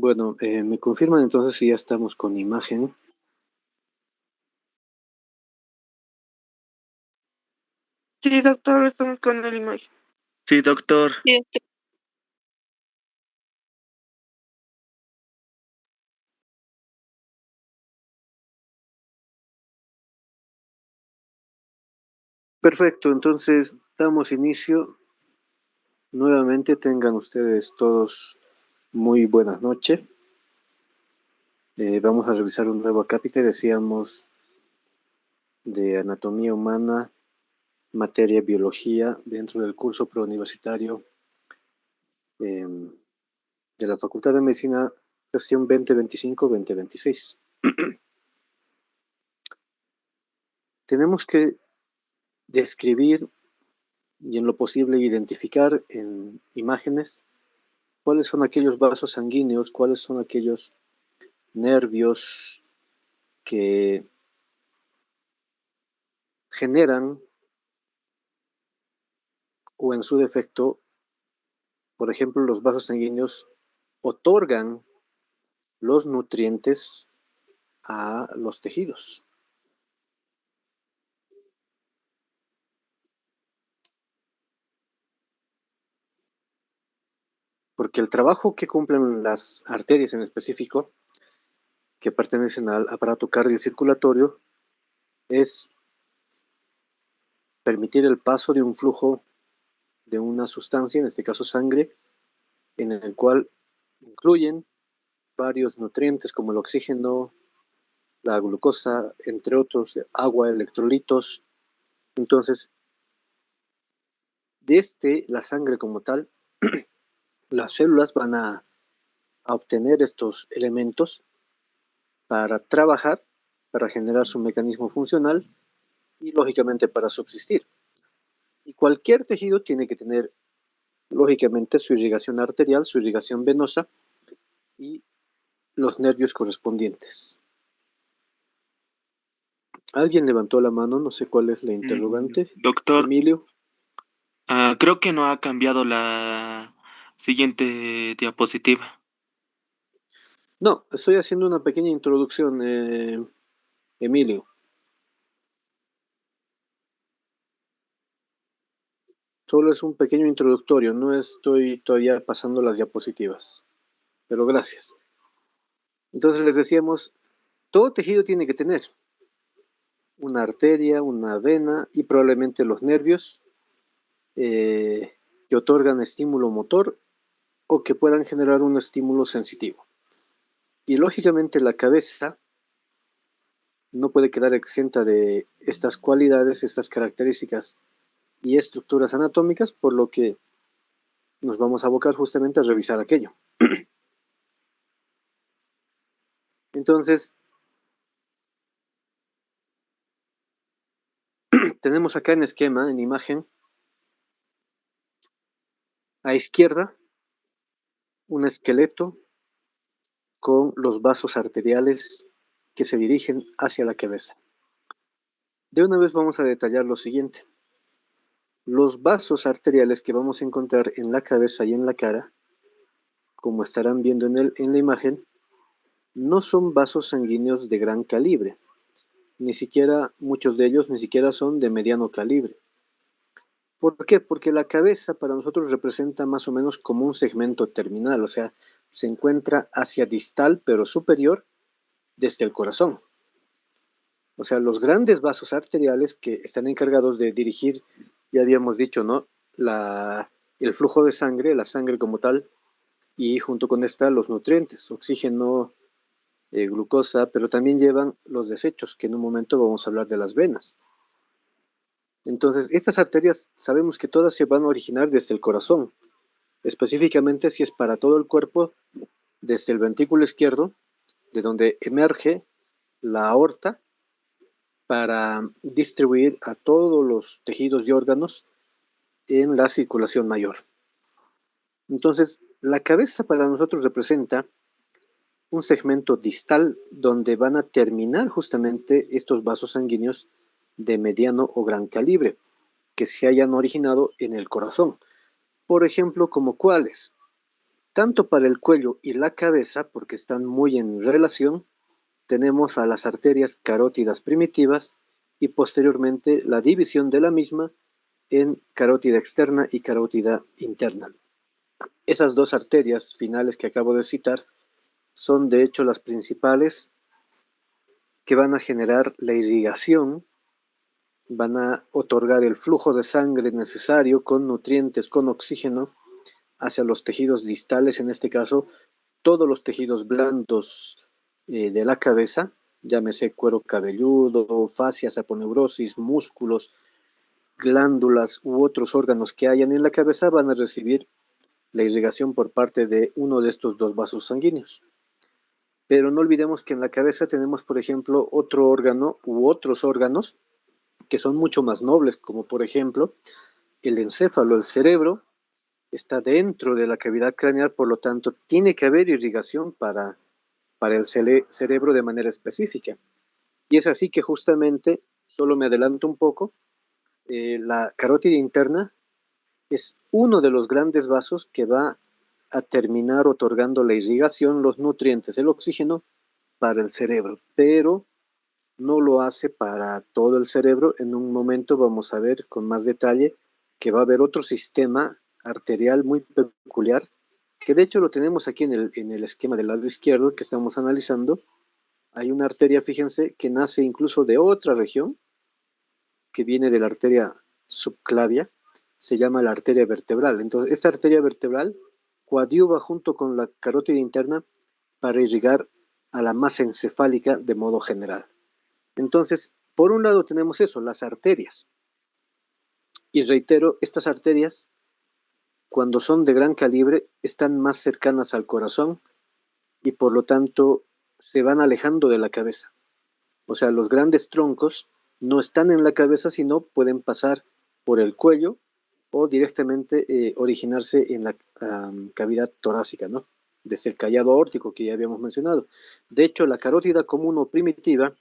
Bueno, me confirman entonces si ya estamos con imagen. Sí, doctor, estamos con la imagen. Sí, doctor. Sí, Perfecto, entonces damos inicio. Nuevamente tengan ustedes todos muy buenas noches. Vamos a revisar un nuevo capítulo, decíamos, de anatomía humana, materia biología, dentro del curso preuniversitario de la Facultad de Medicina, sesión 2025-2026. Tenemos que describir y en lo posible identificar en imágenes cuáles son aquellos vasos sanguíneos, cuáles son aquellos nervios que generan o en su defecto, por ejemplo, los vasos sanguíneos otorgan los nutrientes a los tejidos. Porque el trabajo que cumplen las arterias en específico, que pertenecen al aparato cardiocirculatorio, es permitir el paso de un flujo de una sustancia, en este caso sangre, en el cual incluyen varios nutrientes como el oxígeno, la glucosa, entre otros, agua, electrolitos. Entonces, desde la sangre como tal, las células van a obtener estos elementos para trabajar, para generar su mecanismo funcional y lógicamente para subsistir. Y cualquier tejido tiene que tener lógicamente su irrigación arterial, su irrigación venosa y los nervios correspondientes. Alguien levantó la mano, no sé cuál es la interrogante. Doctor, Emilio. creo que no ha cambiado la siguiente diapositiva. No, estoy haciendo una pequeña introducción, Emilio. Solo es un pequeño introductorio, no estoy todavía pasando las diapositivas, pero gracias. Entonces les decíamos, todo tejido tiene que tener una arteria, una vena y probablemente los nervios que otorgan estímulo motor o que puedan generar un estímulo sensitivo. Y lógicamente la cabeza no puede quedar exenta de estas cualidades, estas características y estructuras anatómicas, por lo que nos vamos a abocar justamente a revisar aquello. Entonces, tenemos acá en esquema, en imagen, a izquierda, un esqueleto con los vasos arteriales que se dirigen hacia la cabeza. De una vez vamos a detallar lo siguiente. Los vasos arteriales que vamos a encontrar en la cabeza y en la cara, como estarán viendo en la imagen, no son vasos sanguíneos de gran calibre, ni siquiera muchos de ellos ni siquiera son de mediano calibre. ¿Por qué? Porque la cabeza para nosotros representa más o menos como un segmento terminal, o sea, se encuentra hacia distal pero superior desde el corazón. O sea, los grandes vasos arteriales que están encargados de dirigir, ya habíamos dicho, ¿no? El flujo de sangre, la sangre como tal, y junto con esta los nutrientes, oxígeno, glucosa, pero también llevan los desechos, que en un momento vamos a hablar de las venas. Entonces, estas arterias sabemos que todas se van a originar desde el corazón, específicamente si es para todo el cuerpo, desde el ventrículo izquierdo, de donde emerge la aorta, para distribuir a todos los tejidos y órganos en la circulación mayor. Entonces, la cabeza para nosotros representa un segmento distal donde van a terminar justamente estos vasos sanguíneos de mediano o gran calibre que se hayan originado en el corazón. Por ejemplo, como cuáles. Tanto para el cuello y la cabeza, porque están muy en relación, tenemos a las arterias carótidas primitivas y posteriormente la división de la misma en carótida externa y carótida interna. Esas dos arterias finales que acabo de citar son de hecho las principales que van a generar la irrigación, van a otorgar el flujo de sangre necesario con nutrientes, con oxígeno hacia los tejidos distales, en este caso todos los tejidos blandos de la cabeza, llámese cuero cabelludo, fascias, aponeurosis, músculos, glándulas u otros órganos que hayan en la cabeza van a recibir la irrigación por parte de uno de estos dos vasos sanguíneos. Pero no olvidemos que en la cabeza tenemos, por ejemplo, otro órgano u otros órganos que son mucho más nobles, como por ejemplo el encéfalo, el cerebro, está dentro de la cavidad craneal, por lo tanto tiene que haber irrigación para el cerebro de manera específica. Y es así que justamente, solo me adelanto un poco, la carótida interna es uno de los grandes vasos que va a terminar otorgando la irrigación, los nutrientes, el oxígeno para el cerebro, pero no lo hace para todo el cerebro. En un momento vamos a ver con más detalle que va a haber otro sistema arterial muy peculiar, que de hecho lo tenemos aquí en el esquema del lado izquierdo que estamos analizando. Hay una arteria, fíjense, que nace incluso de otra región, que viene de la arteria subclavia, se llama la arteria vertebral. Entonces, esta arteria vertebral coadyuva junto con la carótida interna para irrigar a la masa encefálica de modo general. Entonces, por un lado tenemos eso, las arterias. Y reitero, estas arterias, cuando son de gran calibre, están más cercanas al corazón y por lo tanto se van alejando de la cabeza. O sea, los grandes troncos no están en la cabeza, sino pueden pasar por el cuello o directamente originarse en la cavidad torácica, ¿no? Desde el callado aórtico que ya habíamos mencionado. De hecho, la carótida común o primitiva,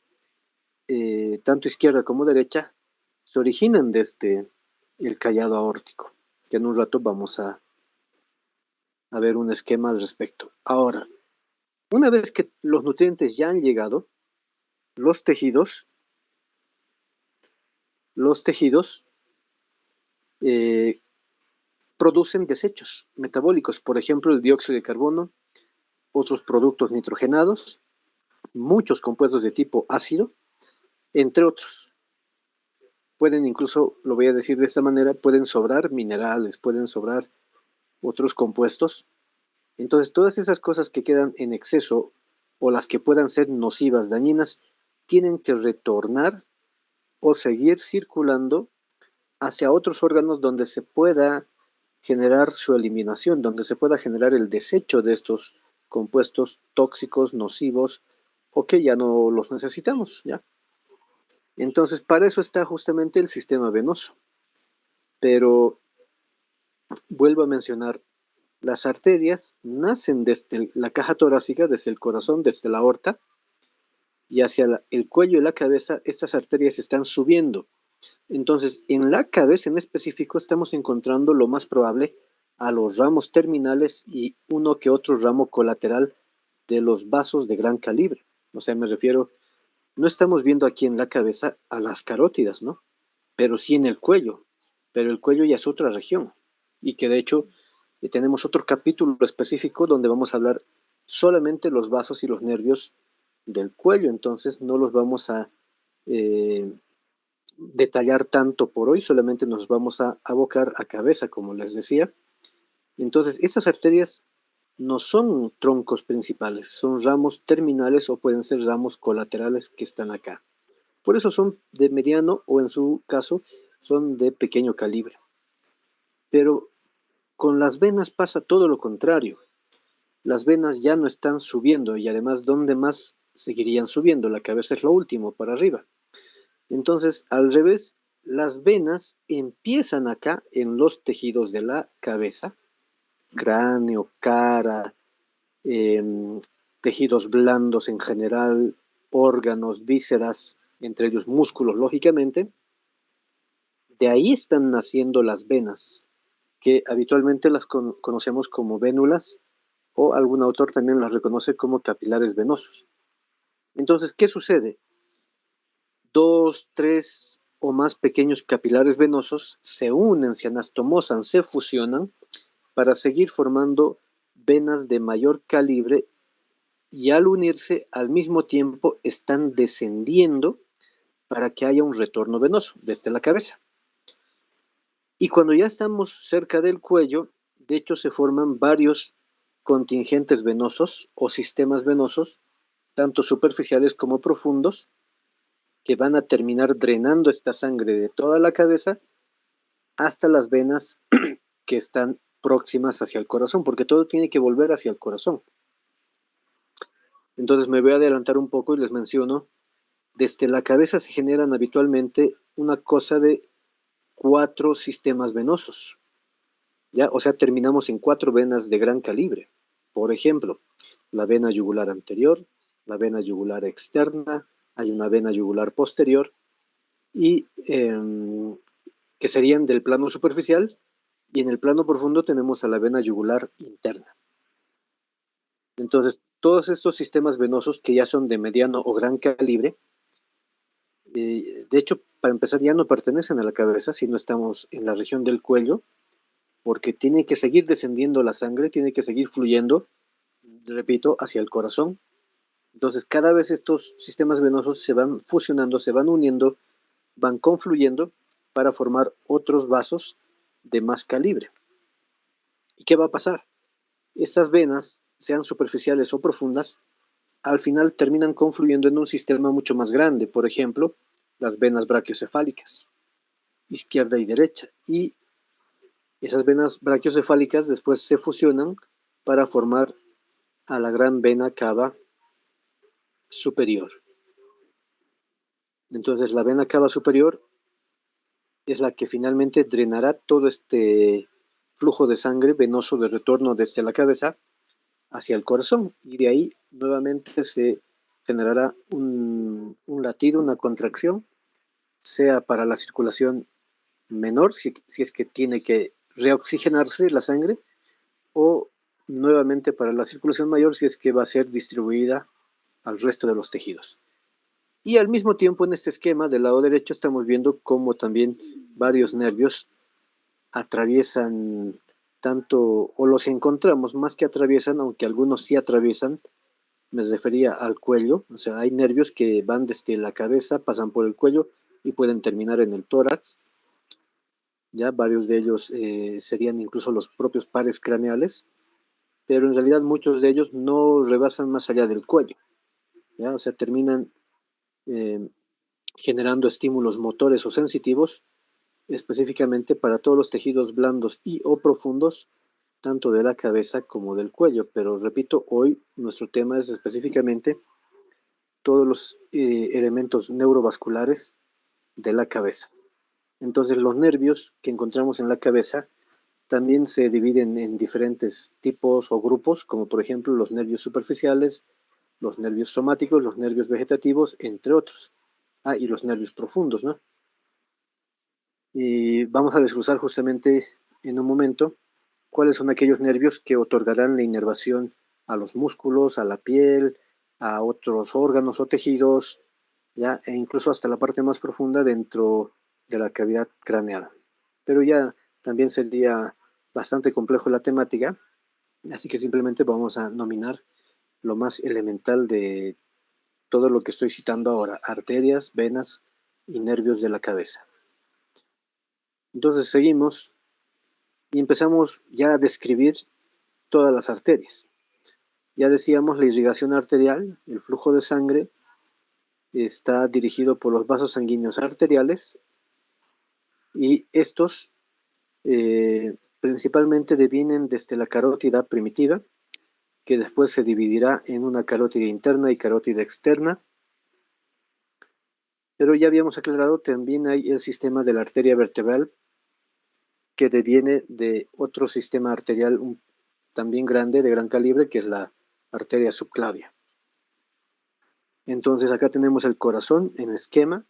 tanto izquierda como derecha, se originan desde el callado aórtico, que en un rato vamos a ver un esquema al respecto. Ahora, una vez que los nutrientes ya han llegado, los tejidos eh, producen desechos metabólicos, por ejemplo, el dióxido de carbono, otros productos nitrogenados, muchos compuestos de tipo ácido, entre otros. Pueden incluso, lo voy a decir de esta manera, pueden sobrar minerales, pueden sobrar otros compuestos. Entonces, todas esas cosas que quedan en exceso o las que puedan ser nocivas, dañinas, tienen que retornar o seguir circulando hacia otros órganos donde se pueda generar su eliminación, donde se pueda generar el desecho de estos compuestos tóxicos, nocivos, o que ya no los necesitamos, ¿ya? Entonces, para eso está justamente el sistema venoso. Pero, vuelvo a mencionar, las arterias nacen desde la caja torácica, desde el corazón, desde la aorta, y hacia el cuello y la cabeza, estas arterias están subiendo. Entonces, en la cabeza en específico estamos encontrando lo más probable a los ramos terminales y uno que otro ramo colateral de los vasos de gran calibre. O sea, me refiero, no estamos viendo aquí en la cabeza a las carótidas, ¿no? Pero sí en el cuello. Pero el cuello ya es otra región. Y que de hecho tenemos otro capítulo específico donde vamos a hablar solamente los vasos y los nervios del cuello. Entonces no los vamos a detallar tanto por hoy, solamente nos vamos a abocar a cabeza, como les decía. Entonces, estas arterias no son troncos principales, son ramos terminales o pueden ser ramos colaterales que están acá. Por eso son de mediano o en su caso son de pequeño calibre. Pero con las venas pasa todo lo contrario. Las venas ya no están subiendo y además, ¿dónde más seguirían subiendo? La cabeza es lo último, para arriba. Entonces, al revés, las venas empiezan acá en los tejidos de la cabeza, cráneo, cara, eh, tejidos blandos en general, órganos, vísceras, entre ellos músculos, lógicamente. De ahí están naciendo las venas, que habitualmente las conocemos como vénulas o algún autor también las reconoce como capilares venosos. Entonces, ¿qué sucede? 2, 3 o más pequeños capilares venosos se unen, se anastomosan, se fusionan para seguir formando venas de mayor calibre, y al unirse al mismo tiempo están descendiendo para que haya un retorno venoso desde la cabeza. Y cuando ya estamos cerca del cuello, de hecho se forman varios contingentes venosos o sistemas venosos, tanto superficiales como profundos, que van a terminar drenando esta sangre de toda la cabeza hasta las venas que están próximas hacia el corazón, porque todo tiene que volver hacia el corazón. Entonces me voy a adelantar un poco y les menciono, desde la cabeza se generan habitualmente una cosa de 4 sistemas venosos, ¿ya? O sea, terminamos en 4 venas de gran calibre. Por ejemplo, la vena yugular anterior, la vena yugular externa, hay una vena yugular posterior, y que serían del plano superficial, y en el plano profundo tenemos a la vena yugular interna. Entonces, todos estos sistemas venosos que ya son de mediano o gran calibre, de hecho, para empezar, ya no pertenecen a la cabeza, sino estamos en la región del cuello, porque tiene que seguir descendiendo la sangre, tiene que seguir fluyendo, repito, hacia el corazón. Entonces, cada vez estos sistemas venosos se van fusionando, se van uniendo, van confluyendo para formar otros vasos de más calibre. ¿Y qué va a pasar? Estas venas, sean superficiales o profundas, al final terminan confluyendo en un sistema mucho más grande, por ejemplo, las venas brachiocefálicas, izquierda y derecha, y esas venas brachiocefálicas después se fusionan para formar a la gran vena cava superior. Entonces la vena cava superior es la que finalmente drenará todo este flujo de sangre venoso de retorno desde la cabeza hacia el corazón, y de ahí nuevamente se generará un latido, una contracción, sea para la circulación menor, si es que tiene que reoxigenarse la sangre, o nuevamente para la circulación mayor, si es que va a ser distribuida al resto de los tejidos. Y al mismo tiempo, en este esquema del lado derecho estamos viendo cómo también varios nervios atraviesan tanto, o los encontramos más que atraviesan, aunque algunos sí atraviesan. Me refería al cuello, o sea, hay nervios que van desde la cabeza, pasan por el cuello y pueden terminar en el tórax. Ya varios de ellos serían incluso los propios pares craneales, pero en realidad muchos de ellos no rebasan más allá del cuello, ¿ya? O sea, terminan generando estímulos motores o sensitivos específicamente para todos los tejidos blandos y o profundos, tanto de la cabeza como del cuello. Pero repito, hoy nuestro tema es específicamente todos los elementos neurovasculares de la cabeza. Entonces los nervios que encontramos en la cabeza también se dividen en diferentes tipos o grupos, como por ejemplo los nervios superficiales, los nervios somáticos, los nervios vegetativos, entre otros. Y los nervios profundos, ¿no? Y vamos a desglosar justamente en un momento cuáles son aquellos nervios que otorgarán la inervación a los músculos, a la piel, a otros órganos o tejidos, ¿ya? E incluso hasta la parte más profunda dentro de la cavidad craneal. Pero ya también sería bastante complejo la temática, así que simplemente vamos a nominar lo más elemental de todo lo que estoy citando ahora: arterias, venas y nervios de la cabeza. Entonces seguimos y empezamos ya a describir todas las arterias. Ya decíamos, la irrigación arterial, el flujo de sangre, está dirigido por los vasos sanguíneos arteriales, y estos principalmente devienen desde la carótida primitiva, que después se dividirá en una carótida interna y carótida externa. Pero ya habíamos aclarado, también hay el sistema de la arteria vertebral, que deviene de otro sistema arterial también grande, de gran calibre, que es la arteria subclavia. Entonces acá tenemos el corazón en esquema,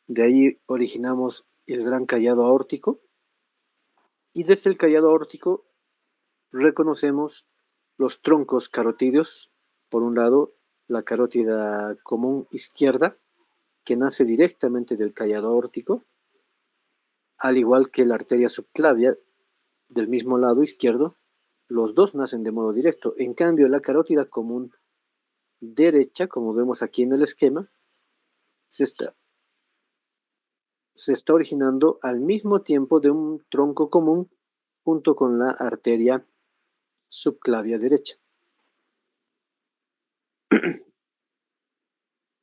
de ahí originamos el gran callado aórtico, y desde el callado aórtico reconocemos los troncos carotídeos. Por un lado, la carótida común izquierda, que nace directamente del callado aórtico, al igual que la arteria subclavia del mismo lado izquierdo, los dos nacen de modo directo. En cambio, la carótida común derecha, como vemos aquí en el esquema, se está originando al mismo tiempo de un tronco común junto con la arteria subclavia derecha.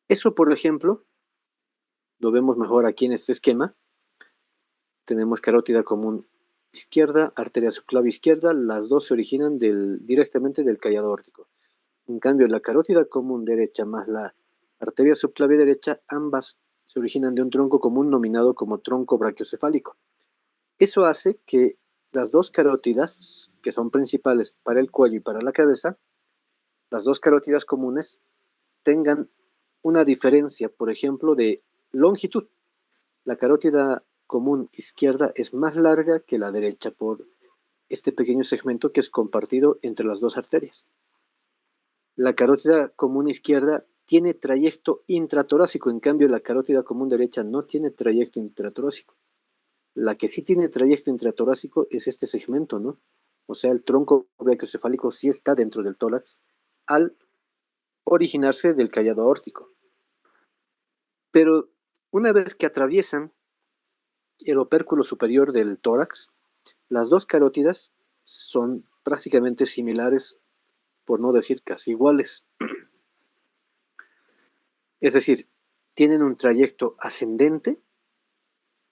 Eso, por ejemplo, lo vemos mejor aquí en este esquema. Tenemos carótida común izquierda, arteria subclavia izquierda, las dos se originan directamente del callado aórtico. En cambio, la carótida común derecha más la arteria subclavia derecha, ambas se originan de un tronco común nominado como tronco brachiocefálico. Eso hace que las dos carótidas, que son principales para el cuello y para la cabeza, las dos carótidas comunes tengan una diferencia, por ejemplo, de longitud. La carótida común izquierda es más larga que la derecha por este pequeño segmento que es compartido entre las dos arterias. La carótida común izquierda tiene trayecto intratorácico, en cambio la carótida común derecha no tiene trayecto intratorácico. La que sí tiene trayecto intratorácico es este segmento, ¿no? O sea, el tronco brachiocefálico sí está dentro del tórax al originarse del callado aórtico. Pero una vez que atraviesan el opérculo superior del tórax, las dos carótidas son prácticamente similares, por no decir casi iguales. Es decir, tienen un trayecto ascendente,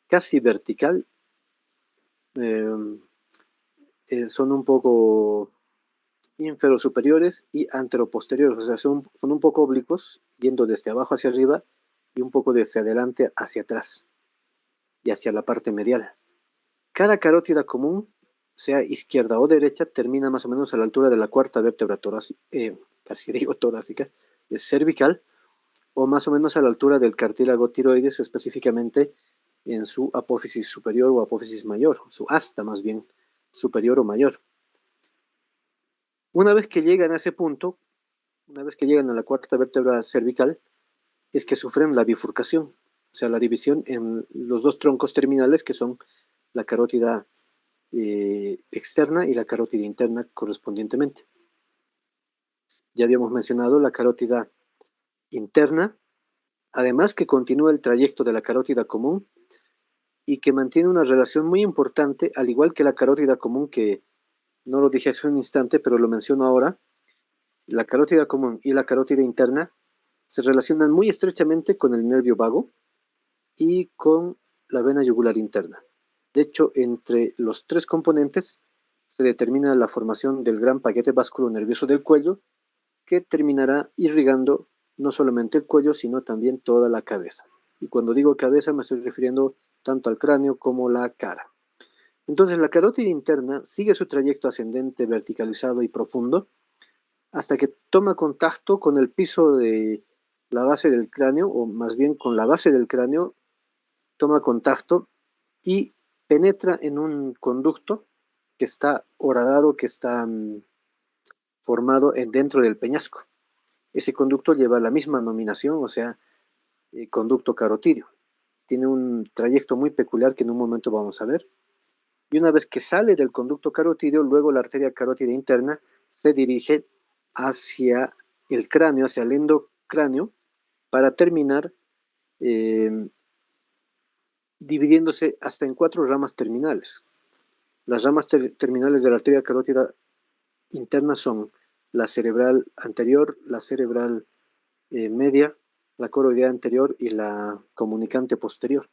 casi vertical, son un poco inferosuperiores y anteroposteriores, o sea, son un poco oblicuos, yendo desde abajo hacia arriba y un poco desde adelante hacia atrás y hacia la parte medial. Cada carótida común, sea izquierda o derecha, termina más o menos a la altura de la cuarta vértebra torácica, casi digo torácica, es cervical, o más o menos a la altura del cartílago tiroides, específicamente en su apófisis superior o apófisis mayor, su asta más bien, superior o mayor. Una vez que llegan a ese punto, una vez que llegan a la cuarta vértebra cervical, es que sufren la bifurcación, o sea, la división en los dos troncos terminales que son la carótida externa y la carótida interna correspondientemente. Ya habíamos mencionado la carótida interna, además que continúa el trayecto de la carótida común y que mantiene una relación muy importante, al igual que la carótida común, que no lo dije hace un instante, pero lo menciono ahora. La carótida común y la carótida interna se relacionan muy estrechamente con el nervio vago y con la vena yugular interna. De hecho, entre los tres componentes se determina la formación del gran paquete vasculonervioso del cuello, que terminará irrigando no solamente el cuello, sino también toda la cabeza. Y cuando digo cabeza me estoy refiriendo tanto al cráneo como la cara. Entonces la carótida interna sigue su trayecto ascendente, verticalizado y profundo, hasta que toma contacto con el piso de la base del cráneo, o más bien con la base del cráneo, toma contacto y penetra en un conducto que está horadado, que está formado dentro del peñasco. Ese conducto lleva la misma nominación, o sea, conducto carotídeo. Tiene un trayecto muy peculiar que en un momento vamos a ver. Y una vez que sale del conducto carotídeo, luego la arteria carótida interna se dirige hacia el cráneo, hacia el endocráneo, para terminar dividiéndose hasta en 4 ramas terminales. Las ramas terminales de la arteria carótida interna son la cerebral anterior, la cerebral media, la coroidea anterior y la comunicante posterior.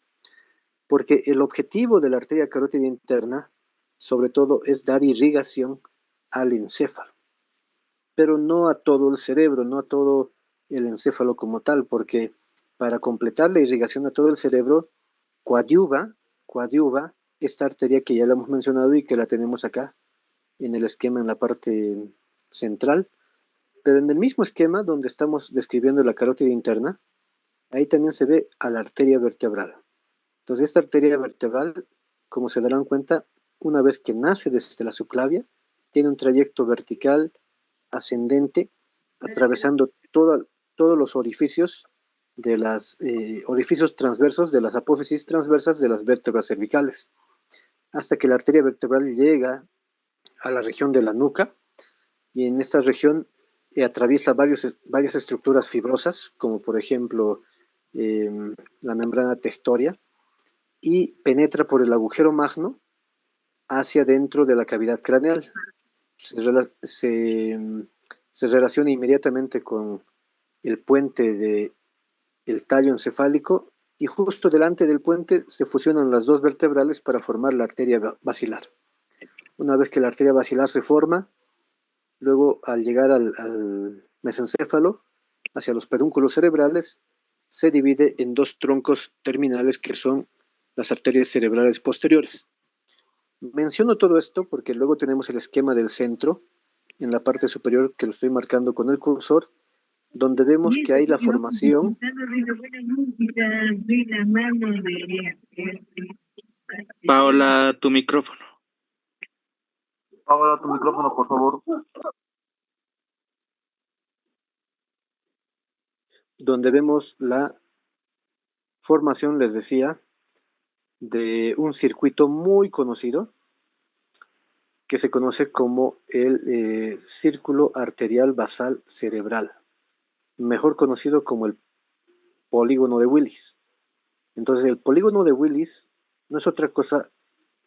Porque el objetivo de la arteria carótida interna, sobre todo, es dar irrigación al encéfalo, pero no a todo el cerebro, no a todo el encéfalo como tal, porque para completar la irrigación a todo el cerebro, coadyuva esta arteria que ya la hemos mencionado y que la tenemos acá en el esquema en la parte central, pero en el mismo esquema donde estamos describiendo la carótida interna, ahí también se ve a la arteria vertebral. Entonces esta arteria vertebral, como se darán cuenta, una vez que nace desde la subclavia, tiene un trayecto vertical ascendente, atravesando todos los orificios de las orificios transversos de las apófisis transversas de las vértebras cervicales, hasta que la arteria vertebral llega a la región de la nuca, y en esta región atraviesa varias estructuras fibrosas, como por ejemplo la membrana tectoria, y penetra por el agujero magno hacia dentro de la cavidad craneal. Se relaciona inmediatamente con el puente del tallo encefálico, y justo delante del puente se fusionan las dos vertebrales para formar la arteria basilar. Una vez que la arteria basilar se forma, luego al llegar al mesencéfalo, hacia los pedúnculos cerebrales, se divide en dos troncos terminales que son las arterias cerebrales posteriores. Menciono todo esto porque luego tenemos el esquema del centro en la parte superior, que lo estoy marcando con el cursor, donde vemos que hay la formación Paola, tu micrófono. Paola, tu micrófono, por favor. donde vemos la formación, les decía, de un circuito muy conocido que se conoce como el círculo arterial basal cerebral, mejor conocido como el polígono de Willis. Entonces, el polígono de Willis no es otra cosa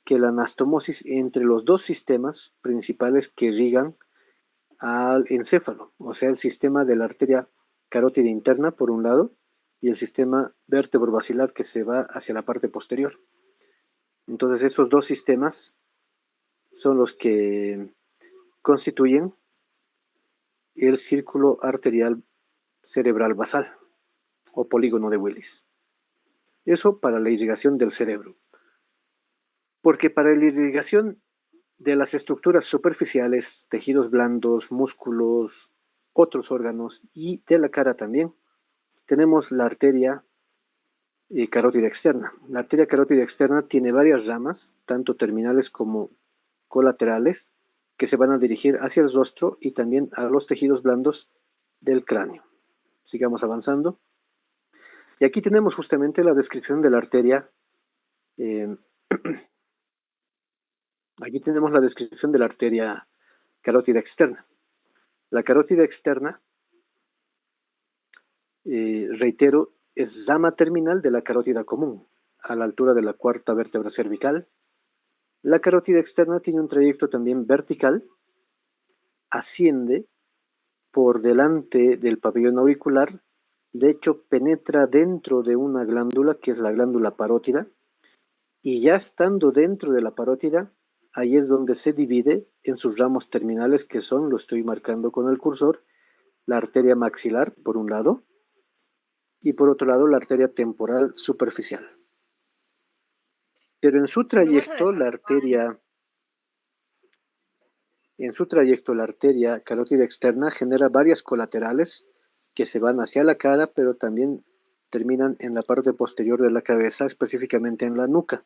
que la anastomosis entre los dos sistemas principales que irrigan al encéfalo, o sea, el sistema de la arteria carótida interna por un lado y el sistema vértebro-basilar que se va hacia la parte posterior. Entonces, estos dos sistemas son los que constituyen el círculo arterial cerebral basal o polígono de Willis. Eso para la irrigación del cerebro. Porque para la irrigación de las estructuras superficiales, tejidos blandos, músculos, otros órganos y de la cara también, tenemos la arteria carótida externa. La arteria carótida externa tiene varias ramas, tanto terminales como colaterales, que se van a dirigir hacia el rostro y también a los tejidos blandos del cráneo. Sigamos avanzando. Y aquí tenemos justamente la descripción de la arteria. Aquí tenemos la descripción de la arteria carótida externa. La carótida externa, reitero, es rama terminal de la carótida común, a la altura de la cuarta vértebra cervical. La carótida externa tiene un trayecto también vertical, asciende por delante del pabellón auricular, de hecho penetra dentro de una glándula que es la glándula parótida, y ya estando dentro de la parótida, ahí es donde se divide en sus ramos terminales, que son, lo estoy marcando con el cursor, la arteria maxilar por un lado y por otro lado la arteria temporal superficial. Pero en su trayecto la arteria carótida externa genera varias colaterales que se van hacia la cara, pero también terminan en la parte posterior de la cabeza, específicamente en la nuca.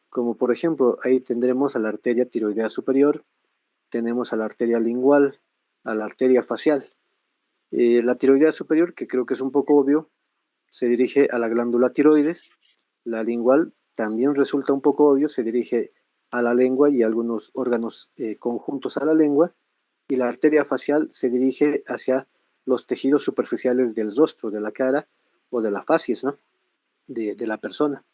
Como por ejemplo, ahí tendremos a la arteria tiroidea superior, tenemos a la arteria lingual, a la arteria facial. La tiroidea superior, que creo que es un poco obvio, se dirige a la glándula tiroides. La lingual también resulta un poco obvio, se dirige a la lengua y a algunos órganos conjuntos a la lengua. Y la arteria facial se dirige hacia los tejidos superficiales del rostro, de la cara o de la facies, ¿no? de la persona.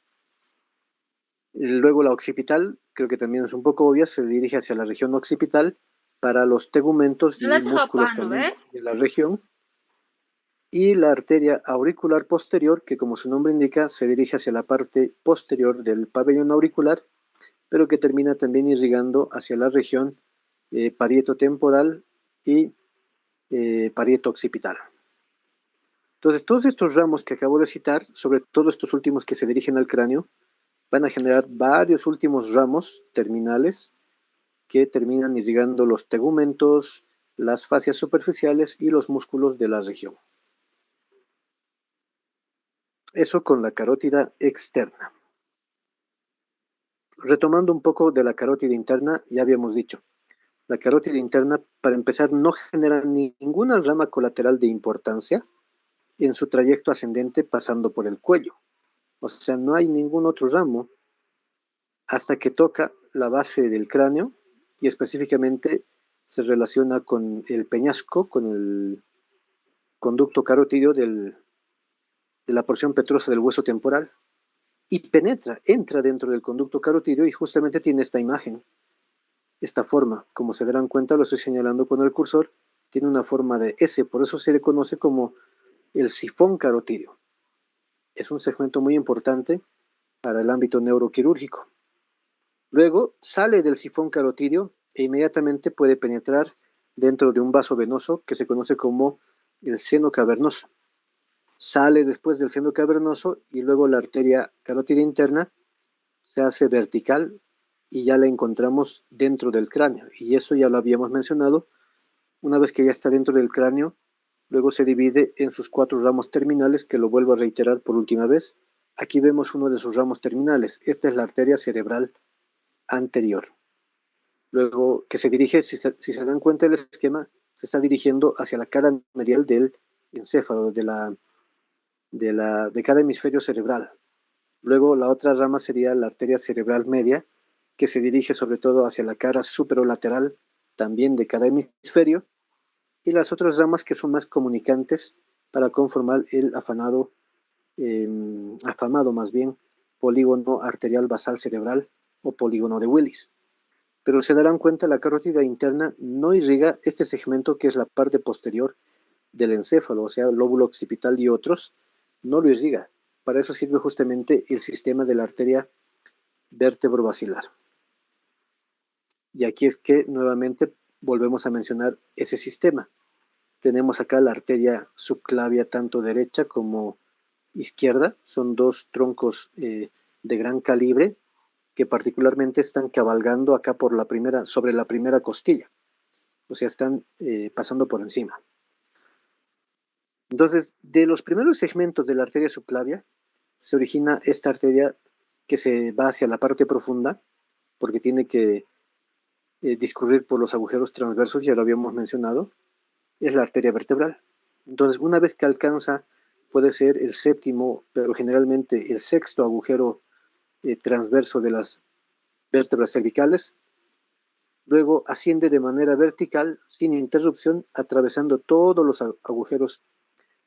Luego la occipital, creo que también es un poco obvia, se dirige hacia la región occipital para los tegumentos y músculos también de la región. Y la arteria auricular posterior, que como su nombre indica, se dirige hacia la parte posterior del pabellón auricular, pero que termina también irrigando hacia la región parieto-temporal y parieto-occipital. Entonces, todos estos ramos que acabo de citar, sobre todo estos últimos que se dirigen al cráneo, van a generar varios últimos ramos terminales que terminan irrigando los tegumentos, las fascias superficiales y los músculos de la región. Eso con la carótida externa. Retomando un poco de la carótida interna, ya habíamos dicho, La carótida interna, para empezar, no genera ninguna rama colateral de importancia en su trayecto ascendente pasando por el cuello. O sea, no hay ningún otro ramo hasta que toca la base del cráneo y específicamente se relaciona con el peñasco, con el conducto carotídeo de la porción petrosa del hueso temporal y entra dentro del conducto carotídeo y justamente tiene esta imagen, esta forma. Como se darán cuenta, lo estoy señalando con el cursor, tiene una forma de S, por eso se le conoce como el sifón carotídeo. Es un segmento muy importante para el ámbito neuroquirúrgico. Luego sale del sifón carotídeo e inmediatamente puede penetrar dentro de un vaso venoso que se conoce como el seno cavernoso. Sale después del seno cavernoso y luego la arteria carótida interna se hace vertical y ya la encontramos dentro del cráneo. Y eso ya lo habíamos mencionado. Una vez que ya está dentro del cráneo, luego se divide en sus 4 ramos terminales, que lo vuelvo a reiterar por última vez. Aquí vemos uno de sus ramos terminales. Esta es la arteria cerebral anterior. Luego, que se dirige, si se dan cuenta del esquema, se está dirigiendo hacia la cara medial del encéfalo, de cada hemisferio cerebral. Luego, la otra rama sería la arteria cerebral media, que se dirige sobre todo hacia la cara superolateral, también de cada hemisferio, y las otras ramas que son más comunicantes para conformar el afamado más bien, polígono arterial basal cerebral o polígono de Willis. Pero se darán cuenta, la carótida interna no irriga este segmento que es la parte posterior del encéfalo, o sea, el lóbulo occipital y otros, no lo irriga. Para eso sirve justamente el sistema de la arteria vértebro-basilar. Y aquí es que nuevamente volvemos a mencionar ese sistema. Tenemos acá la arteria subclavia tanto derecha como izquierda, son 2 troncos de gran calibre que particularmente están cabalgando acá sobre la primera costilla, o sea, están pasando por encima. Entonces, de los primeros segmentos de la arteria subclavia, se origina esta arteria que se va hacia la parte profunda, porque tiene que discurrir por los agujeros transversos, ya lo habíamos mencionado, es la arteria vertebral. Entonces, una vez que alcanza, puede ser el séptimo, pero generalmente el sexto agujero transverso de las vértebras cervicales, luego asciende de manera vertical, sin interrupción, atravesando todos los agujeros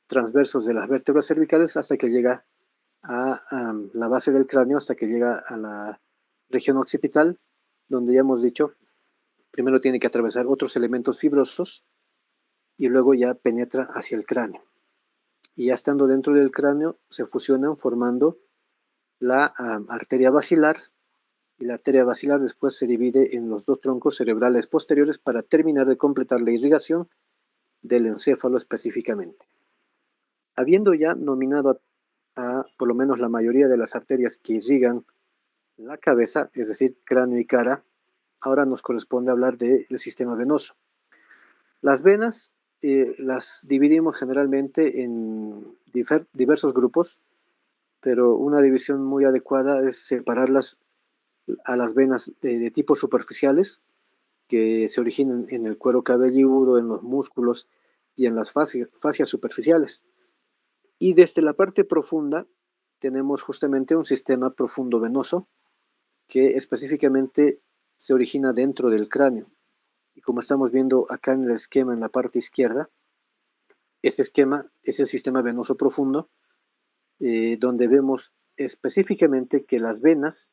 transversos de las vértebras cervicales hasta que llega a la base del cráneo, hasta que llega a la región occipital, donde ya hemos dicho, primero tiene que atravesar otros elementos fibrosos y luego ya penetra hacia el cráneo. Y ya estando dentro del cráneo, se fusionan formando la arteria basilar, y la arteria basilar después se divide en los 2 troncos cerebrales posteriores para terminar de completar la irrigación del encéfalo específicamente. Habiendo ya nominado a por lo menos la mayoría de las arterias que irrigan la cabeza, es decir, cráneo y cara, ahora nos corresponde hablar del sistema venoso. Las venas las dividimos generalmente en diversos grupos, pero una división muy adecuada es separarlas a las venas de tipo superficiales, que se originan en el cuero cabelludo, en los músculos y en las fascias superficiales. Y desde la parte profunda tenemos justamente un sistema profundo venoso que específicamente se origina dentro del cráneo. Y como estamos viendo acá en el esquema en la parte izquierda, este esquema es el sistema venoso profundo, donde vemos específicamente que las venas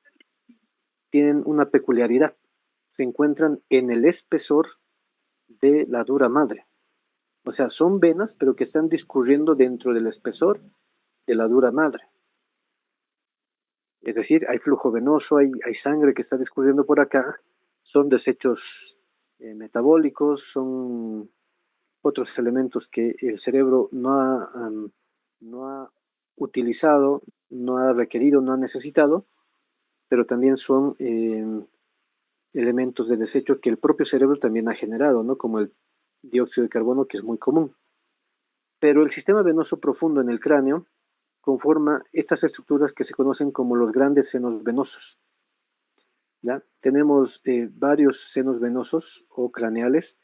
tienen una peculiaridad. Se encuentran en el espesor de la dura madre. O sea, son venas, pero que están discurriendo dentro del espesor de la dura madre. Es decir, hay flujo venoso, hay sangre que está discurriendo por acá, son desechos metabólicos, son otros elementos que el cerebro no ha utilizado, no ha requerido, no ha necesitado, pero también son elementos de desecho que el propio cerebro también ha generado, ¿no? Como el dióxido de carbono, que es muy común. Pero el sistema venoso profundo en el cráneo conforma estas estructuras que se conocen como los grandes senos venosos. ¿ya? Tenemos varios senos venosos o craneales.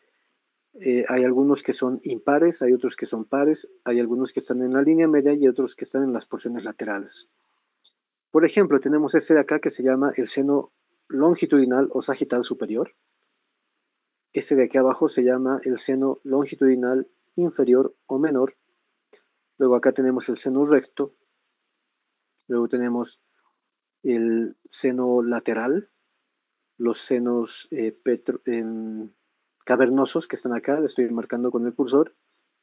Hay algunos que son impares, hay otros que son pares, hay algunos que están en la línea media y otros que están en las porciones laterales. Por ejemplo, tenemos este de acá que se llama el seno longitudinal o sagital superior. Este de aquí abajo se llama el seno longitudinal inferior o menor. Luego acá tenemos el seno recto. Luego tenemos el seno lateral, los senos cavernosos que están acá, le estoy marcando con el cursor.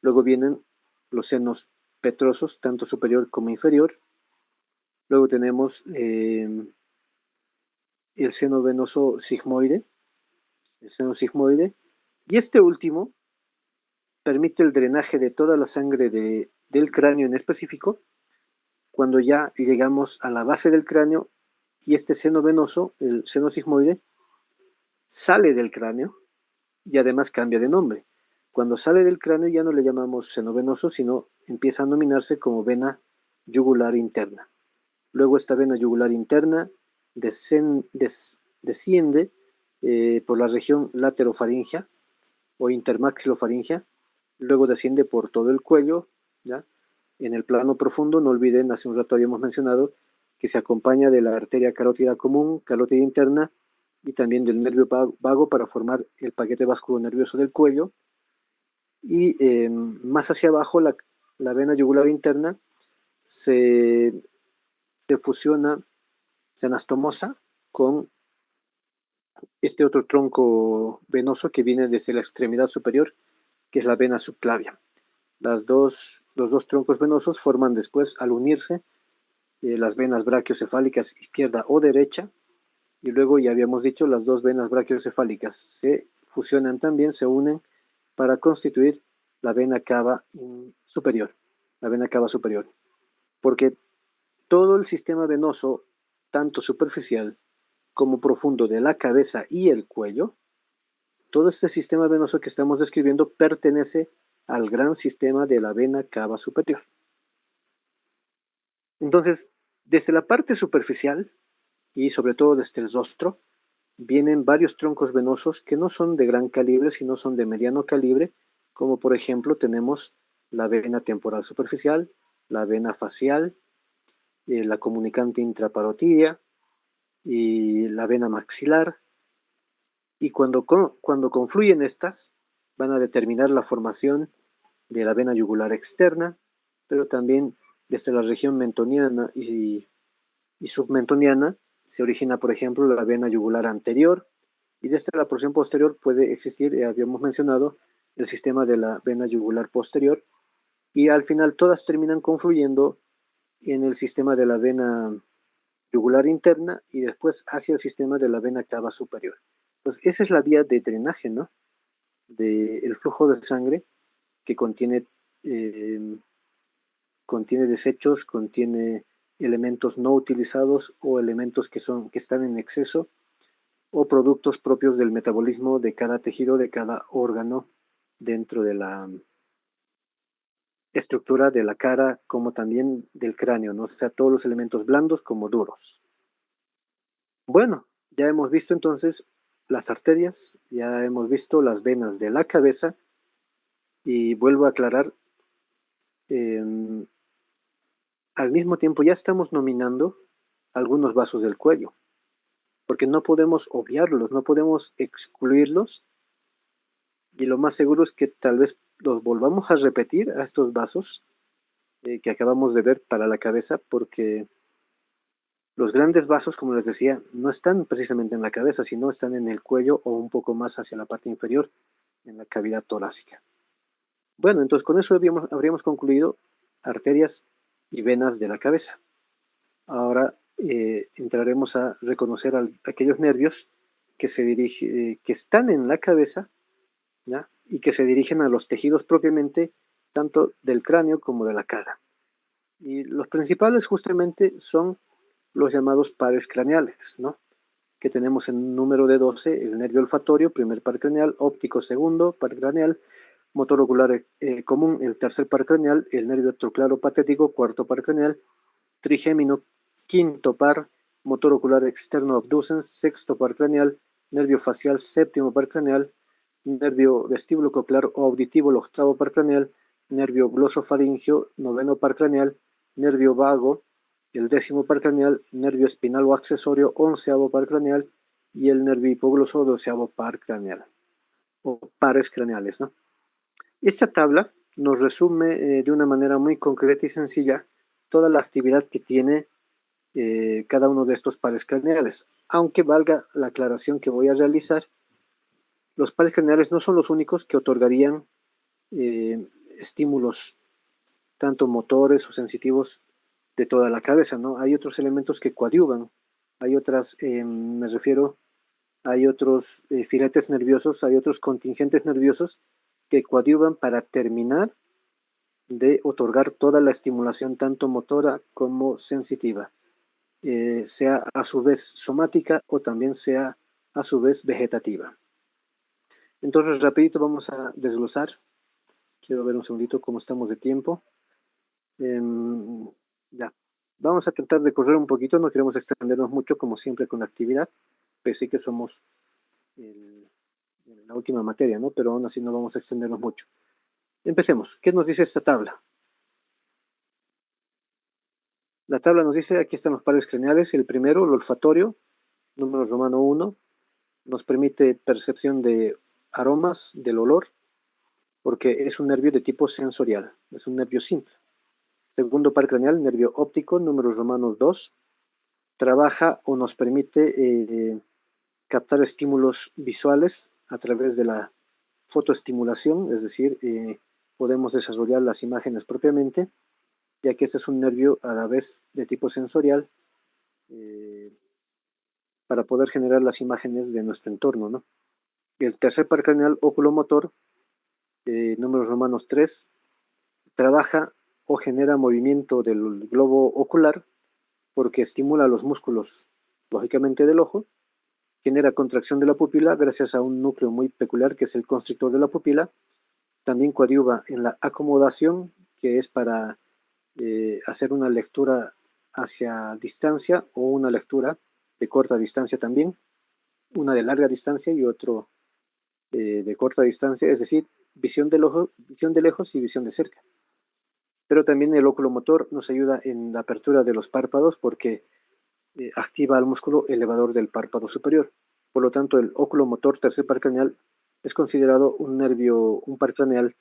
Luego vienen los senos petrosos, tanto superior como inferior. Luego tenemos el seno venoso sigmoide, el seno sigmoide. Y este último permite el drenaje de toda la sangre del cráneo en específico cuando ya llegamos a la base del cráneo y este seno venoso, el seno sigmoide, sale del cráneo y además cambia de nombre. Cuando sale del cráneo ya no le llamamos seno venoso, sino empieza a denominarse como vena yugular interna. Luego esta vena yugular interna desciende por la región laterofaringea o intermaxilofaringea, luego desciende por todo el cuello, ¿ya? En el plano profundo, no olviden, hace un rato habíamos mencionado que se acompaña de la arteria carótida común, carótida interna, y también del nervio vago para formar el paquete vasculonervioso del cuello. Y más hacia abajo, la vena yugular interna se fusiona, se anastomosa con este otro tronco venoso que viene desde la extremidad superior, que es la vena subclavia. Los dos troncos venosos forman después, al unirse, las venas brachiocefálicas izquierda o derecha, y luego ya habíamos dicho, las dos venas brachiocefálicas se fusionan también, se unen para constituir la vena cava superior, la vena cava superior. Porque todo el sistema venoso, tanto superficial como profundo de la cabeza y el cuello, todo este sistema venoso que estamos describiendo pertenece al gran sistema de la vena cava superior. Entonces, desde la parte superficial y sobre todo desde el rostro, vienen varios troncos venosos que no son de gran calibre, sino son de mediano calibre, como por ejemplo tenemos la vena temporal superficial, la vena facial, la comunicante intraparotidia y la vena maxilar. Y cuando confluyen estas, van a determinar la formación de la vena yugular externa, pero también desde la región mentoniana y submentoniana se origina, por ejemplo, la vena yugular anterior, y desde la porción posterior puede existir, habíamos mencionado, el sistema de la vena yugular posterior, y al final todas terminan confluyendo en el sistema de la vena yugular interna y después hacia el sistema de la vena cava superior. Pues esa es la vía de drenaje, ¿no? Del flujo de sangre que contiene desechos, contiene elementos no utilizados o elementos que están en exceso o productos propios del metabolismo de cada tejido, de cada órgano dentro de la estructura de la cara, como también del cráneo, ¿no? O sea, todos los elementos blandos como duros. Bueno, ya hemos visto entonces las arterias, ya hemos visto las venas de la cabeza y vuelvo a aclarar, al mismo tiempo ya estamos nominando algunos vasos del cuello, porque no podemos obviarlos, no podemos excluirlos, y lo más seguro es que tal vez los volvamos a repetir a estos vasos que acabamos de ver para la cabeza, porque los grandes vasos, como les decía, no están precisamente en la cabeza, sino están en el cuello o un poco más hacia la parte inferior, en la cavidad torácica. Bueno, entonces con eso habríamos concluido arterias y venas de la cabeza. Ahora entraremos a reconocer aquellos nervios que que están en la cabeza, ¿ya? Y que se dirigen a los tejidos propiamente, tanto del cráneo como de la cara. Y los principales justamente son los llamados pares craneales, ¿no? Que tenemos en número de 12, el nervio olfatorio, primer par craneal, óptico, segundo par craneal, motor ocular común, el tercer par craneal, el nervio troclaro patético, cuarto par craneal, trigémino, quinto par, motor ocular externo abducens, sexto par craneal, nervio facial, séptimo par craneal, nervio vestíbulo coclear o auditivo, el octavo par craneal, nervio glosofaringio, noveno par craneal, nervio vago, el décimo par craneal, nervio espinal o accesorio, onceavo par craneal, y el nervio hipogloso, doceavo par craneal, o pares craneales, ¿no? Esta tabla nos resume de una manera muy concreta y sencilla toda la actividad que tiene cada uno de estos pares craneales. Aunque valga la aclaración que voy a realizar, los pares craneales no son los únicos que otorgarían estímulos tanto motores o sensitivos de toda la cabeza, ¿no? Hay otros elementos que coadyuvan, hay otras, me refiero, hay otros filetes nerviosos, hay otros contingentes nerviosos que coadyuvan para terminar de otorgar toda la estimulación tanto motora como sensitiva, sea a su vez somática o también sea a su vez vegetativa. Entonces, rapidito vamos a desglosar. Quiero ver un segundito cómo estamos de tiempo. Ya. Vamos a tratar de correr un poquito, no queremos extendernos mucho, como siempre con la actividad, pese que somos la última materia, ¿no? Pero aún así no vamos a extendernos mucho. Empecemos. ¿Qué nos dice esta tabla? La tabla nos dice, aquí están los pares craneales. El primero, el olfatorio, número romano 1, nos permite percepción de aromas, del olor, porque es un nervio de tipo sensorial, es un nervio simple. Segundo par craneal, nervio óptico, números romanos 2, trabaja o nos permite captar estímulos visuales a través de la fotoestimulación, es decir, podemos desarrollar las imágenes propiamente, ya que este es un nervio a la vez de tipo sensorial, para poder generar las imágenes de nuestro entorno, ¿no? El tercer par craneal oculomotor, números romanos 3, trabaja o genera movimiento del globo ocular porque estimula los músculos, lógicamente del ojo, genera contracción de la pupila gracias a un núcleo muy peculiar que es el constrictor de la pupila, también coadyuva en la acomodación, que es para hacer una lectura hacia distancia o una lectura de corta distancia también, una de larga distancia y otro de corta distancia, es decir, visión del ojo, visión de lejos y visión de cerca. Pero también el oculomotor nos ayuda en la apertura de los párpados porque activa el músculo elevador del párpado superior. Por lo tanto, el oculomotor tercer par craneal es considerado un nervio, un par craneal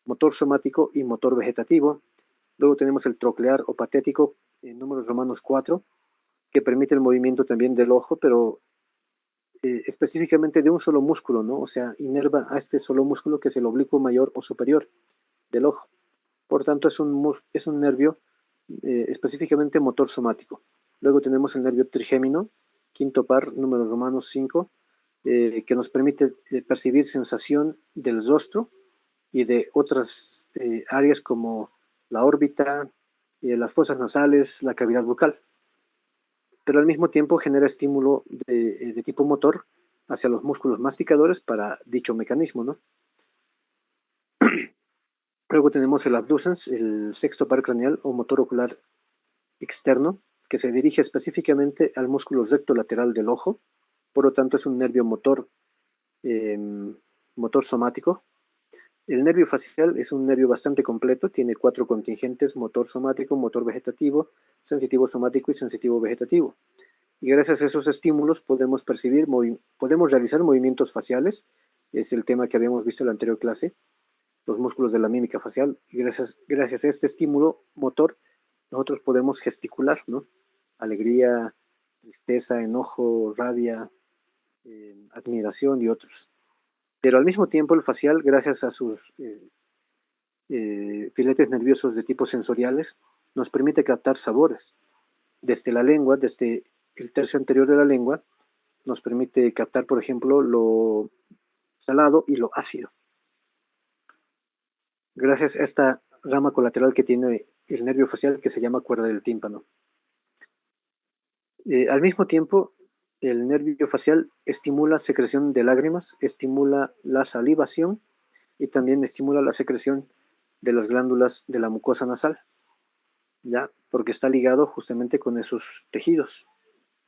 motor somático y motor vegetativo. Luego tenemos el troclear o patético en números romanos 4, que permite el movimiento también del ojo, pero específicamente de un solo músculo, ¿no? O sea, inerva a este solo músculo que es el oblicuo mayor o superior del ojo. Por tanto, es un nervio específicamente motor somático. Luego tenemos el nervio trigémino, quinto par, números romanos 5, que nos permite percibir sensación del rostro y de otras áreas como la órbita, las fosas nasales, la cavidad bucal. Pero al mismo tiempo genera estímulo de tipo motor hacia los músculos masticadores para dicho mecanismo, ¿no? Luego tenemos el abducens, el sexto par craneal o motor ocular externo, que se dirige específicamente al músculo recto lateral del ojo, por lo tanto es un nervio motor, motor somático. El nervio facial es un nervio bastante completo, tiene 4 contingentes: motor somático, motor vegetativo, sensitivo somático y sensitivo vegetativo. Y gracias a esos estímulos podemos percibir, podemos realizar movimientos faciales, es el tema que habíamos visto en la anterior clase, los músculos de la mímica facial, y gracias a este estímulo motor nosotros podemos gesticular, ¿no? Alegría, tristeza, enojo, rabia, admiración y otros. Pero al mismo tiempo el facial, gracias a sus filetes nerviosos de tipo sensoriales, nos permite captar sabores. Desde la lengua, desde el tercio anterior de la lengua, nos permite captar, por ejemplo, lo salado y lo ácido. Gracias a esta rama colateral que tiene el nervio facial que se llama cuerda del tímpano. Al mismo tiempo, el nervio facial estimula secreción de lágrimas, estimula la salivación y también estimula la secreción de las glándulas de la mucosa nasal, ¿ya? Porque está ligado justamente con esos tejidos.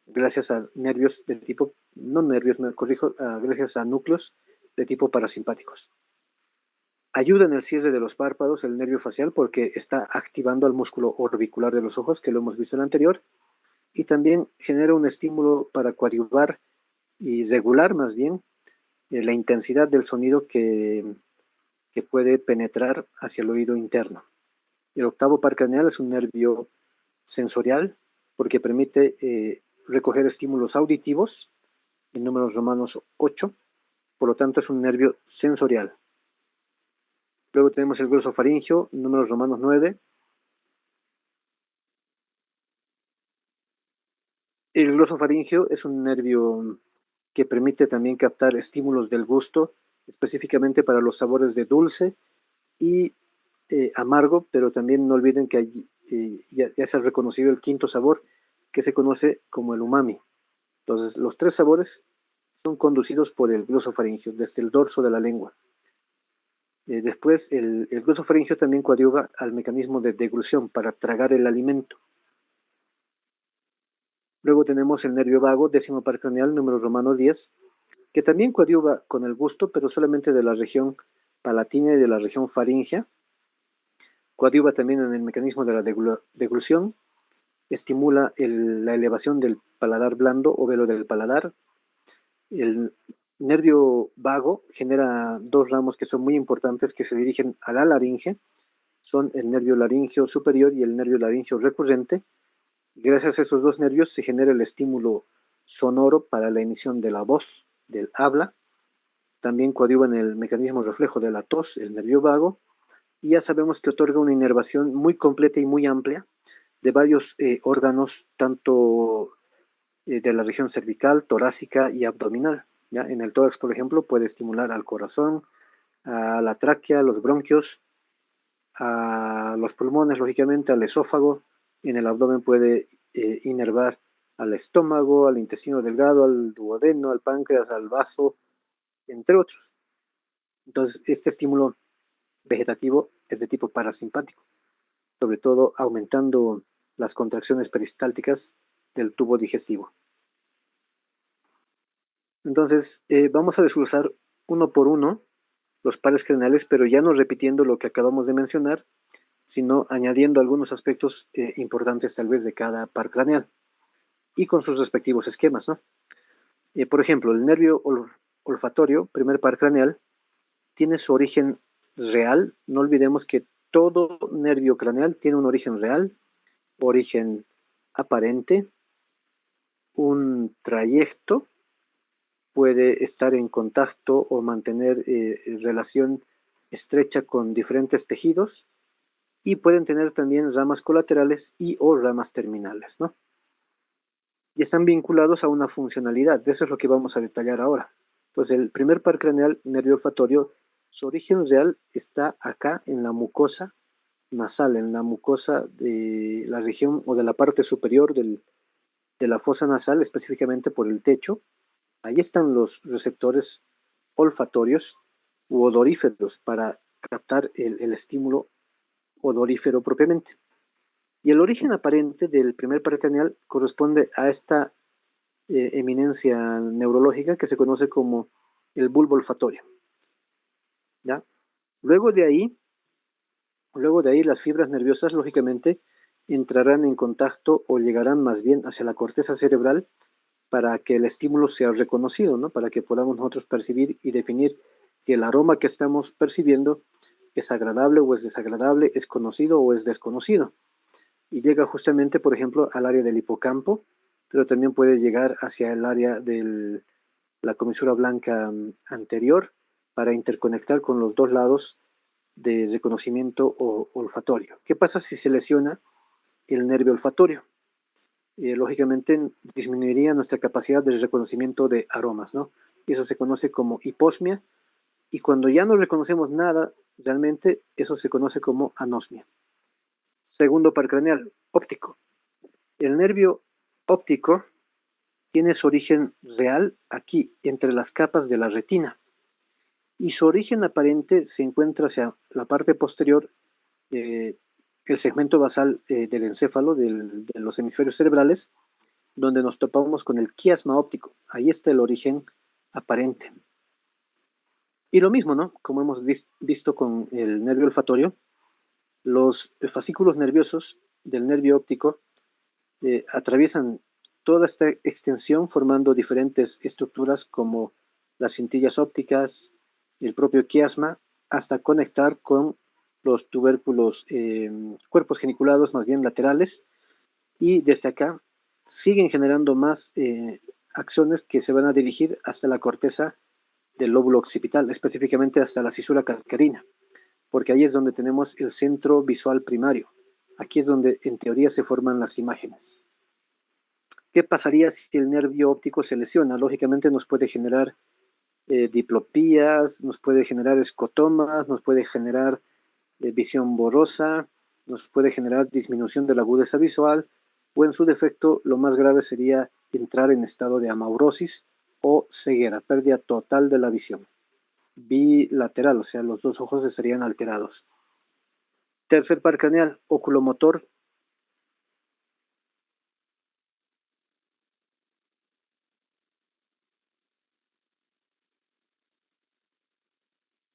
gracias a nervios de tipo, no nervios, me corrijo, gracias a núcleos de tipo parasimpáticos. Ayuda en el cierre de los párpados el nervio facial porque está activando al músculo orbicular de los ojos, que lo hemos visto en el anterior, y también genera un estímulo para coadyuvar y regular más bien la intensidad del sonido que puede penetrar hacia el oído interno. El octavo par craneal es un nervio sensorial porque permite recoger estímulos auditivos, en números romanos 8, por lo tanto es un nervio sensorial. Luego tenemos el glosofaringio, números romanos 9. El glosofaringio es un nervio que permite también captar estímulos del gusto, específicamente para los sabores de dulce y amargo, pero también no olviden que ya se ha reconocido el quinto sabor, que se conoce como el umami. Entonces, los tres sabores son conducidos por el glosofaringio, desde el dorso de la lengua. Después, el glosofaringio también coadyuva al mecanismo de deglución para tragar el alimento. Luego tenemos el nervio vago, décimo par craneal, número romano 10, que también coadyuva con el gusto, pero solamente de la región palatina y de la región faríngea. Coadyuva también en el mecanismo de la deglución, estimula la elevación del paladar blando o velo del paladar. El nervio vago genera dos ramos que son muy importantes que se dirigen a la laringe, son el nervio laringeo superior y el nervio laringeo recurrente. Gracias a esos dos nervios se genera el estímulo sonoro para la emisión de la voz, del habla. También coadyuva en el mecanismo reflejo de la tos, el nervio vago, y ya sabemos que otorga una inervación muy completa y muy amplia de varios órganos, tanto de la región cervical, torácica y abdominal. ¿Ya? En el tórax, por ejemplo, puede estimular al corazón, a la tráquea, a los bronquios, a los pulmones, lógicamente, al esófago. En el abdomen puede inervar al estómago, al intestino delgado, al duodeno, al páncreas, al vaso, entre otros. Entonces, este estímulo vegetativo es de tipo parasimpático, sobre todo aumentando las contracciones peristálticas del tubo digestivo. Entonces, vamos a desglosar uno por uno los pares craneales, pero ya no repitiendo lo que acabamos de mencionar, sino añadiendo algunos aspectos importantes tal vez de cada par craneal y con sus respectivos esquemas, ¿no? Por ejemplo, el nervio olfatorio, primer par craneal, tiene su origen real. No olvidemos que todo nervio craneal tiene un origen real, origen aparente, un trayecto, puede estar en contacto o mantener relación estrecha con diferentes tejidos y pueden tener también ramas colaterales y o ramas terminales, ¿no? Y están vinculados a una funcionalidad. De eso es lo que vamos a detallar ahora. Entonces, el primer par craneal, nervio olfatorio, su origen real está acá en la mucosa nasal, en la mucosa de la región o de la parte superior de la fosa nasal, específicamente por el techo. Ahí están los receptores olfatorios u odoríferos para captar el estímulo odorífero propiamente. Y el origen aparente del primer par craneal corresponde a esta eminencia neurológica que se conoce como el bulbo olfatorio. ¿Ya? Luego de ahí las fibras nerviosas lógicamente entrarán en contacto o llegarán más bien hacia la corteza cerebral para que el estímulo sea reconocido, ¿no? Para que podamos nosotros percibir y definir si el aroma que estamos percibiendo es agradable o es desagradable, es conocido o es desconocido. Y llega justamente, por ejemplo, al área del hipocampo, pero también puede llegar hacia el área de la comisura blanca anterior para interconectar con los dos lados de reconocimiento olfatorio. ¿Qué pasa si se lesiona el nervio olfatorio? Lógicamente disminuiría nuestra capacidad de reconocimiento de aromas, ¿no? Eso se conoce como hiposmia, y cuando ya no reconocemos nada, realmente eso se conoce como anosmia. Segundo par craneal, óptico. El nervio óptico tiene su origen real aquí, entre las capas de la retina, y su origen aparente se encuentra hacia la parte posterior, el segmento basal del encéfalo, de los hemisferios cerebrales, donde nos topamos con el quiasma óptico. Ahí está el origen aparente. Y lo mismo, ¿no? Como hemos visto con el nervio olfatorio, los fascículos nerviosos del nervio óptico atraviesan toda esta extensión formando diferentes estructuras como las cintillas ópticas, el propio quiasma, hasta conectar con los tubérculos, cuerpos geniculados más bien laterales, y desde acá siguen generando más acciones que se van a dirigir hasta la corteza del lóbulo occipital, específicamente hasta la cisura calcarina, porque ahí es donde tenemos el centro visual primario. Aquí es donde en teoría se forman las imágenes. ¿Qué pasaría si el nervio óptico se lesiona? Lógicamente nos puede generar diplopías, nos puede generar escotomas, nos puede generar visión borrosa, nos puede generar disminución de la agudeza visual, o en su defecto lo más grave sería entrar en estado de amaurosis o ceguera, pérdida total de la visión bilateral, o sea, los dos ojos estarían alterados. Tercer par craneal, oculomotor.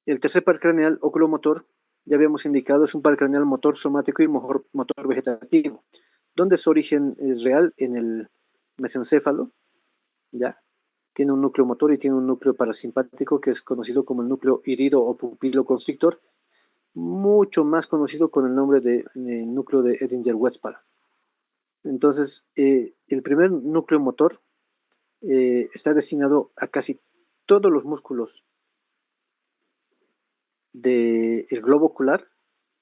El tercer par craneal, oculomotor, ya habíamos indicado, es un par craneal motor somático y motor vegetativo, donde su origen es real en el mesencéfalo, ya, tiene un núcleo motor y tiene un núcleo parasimpático que es conocido como el núcleo irido o pupiloconstrictor, mucho más conocido con el nombre de núcleo de Edinger-Westphal. Entonces, el primer núcleo motor está destinado a casi todos los músculos del globo ocular,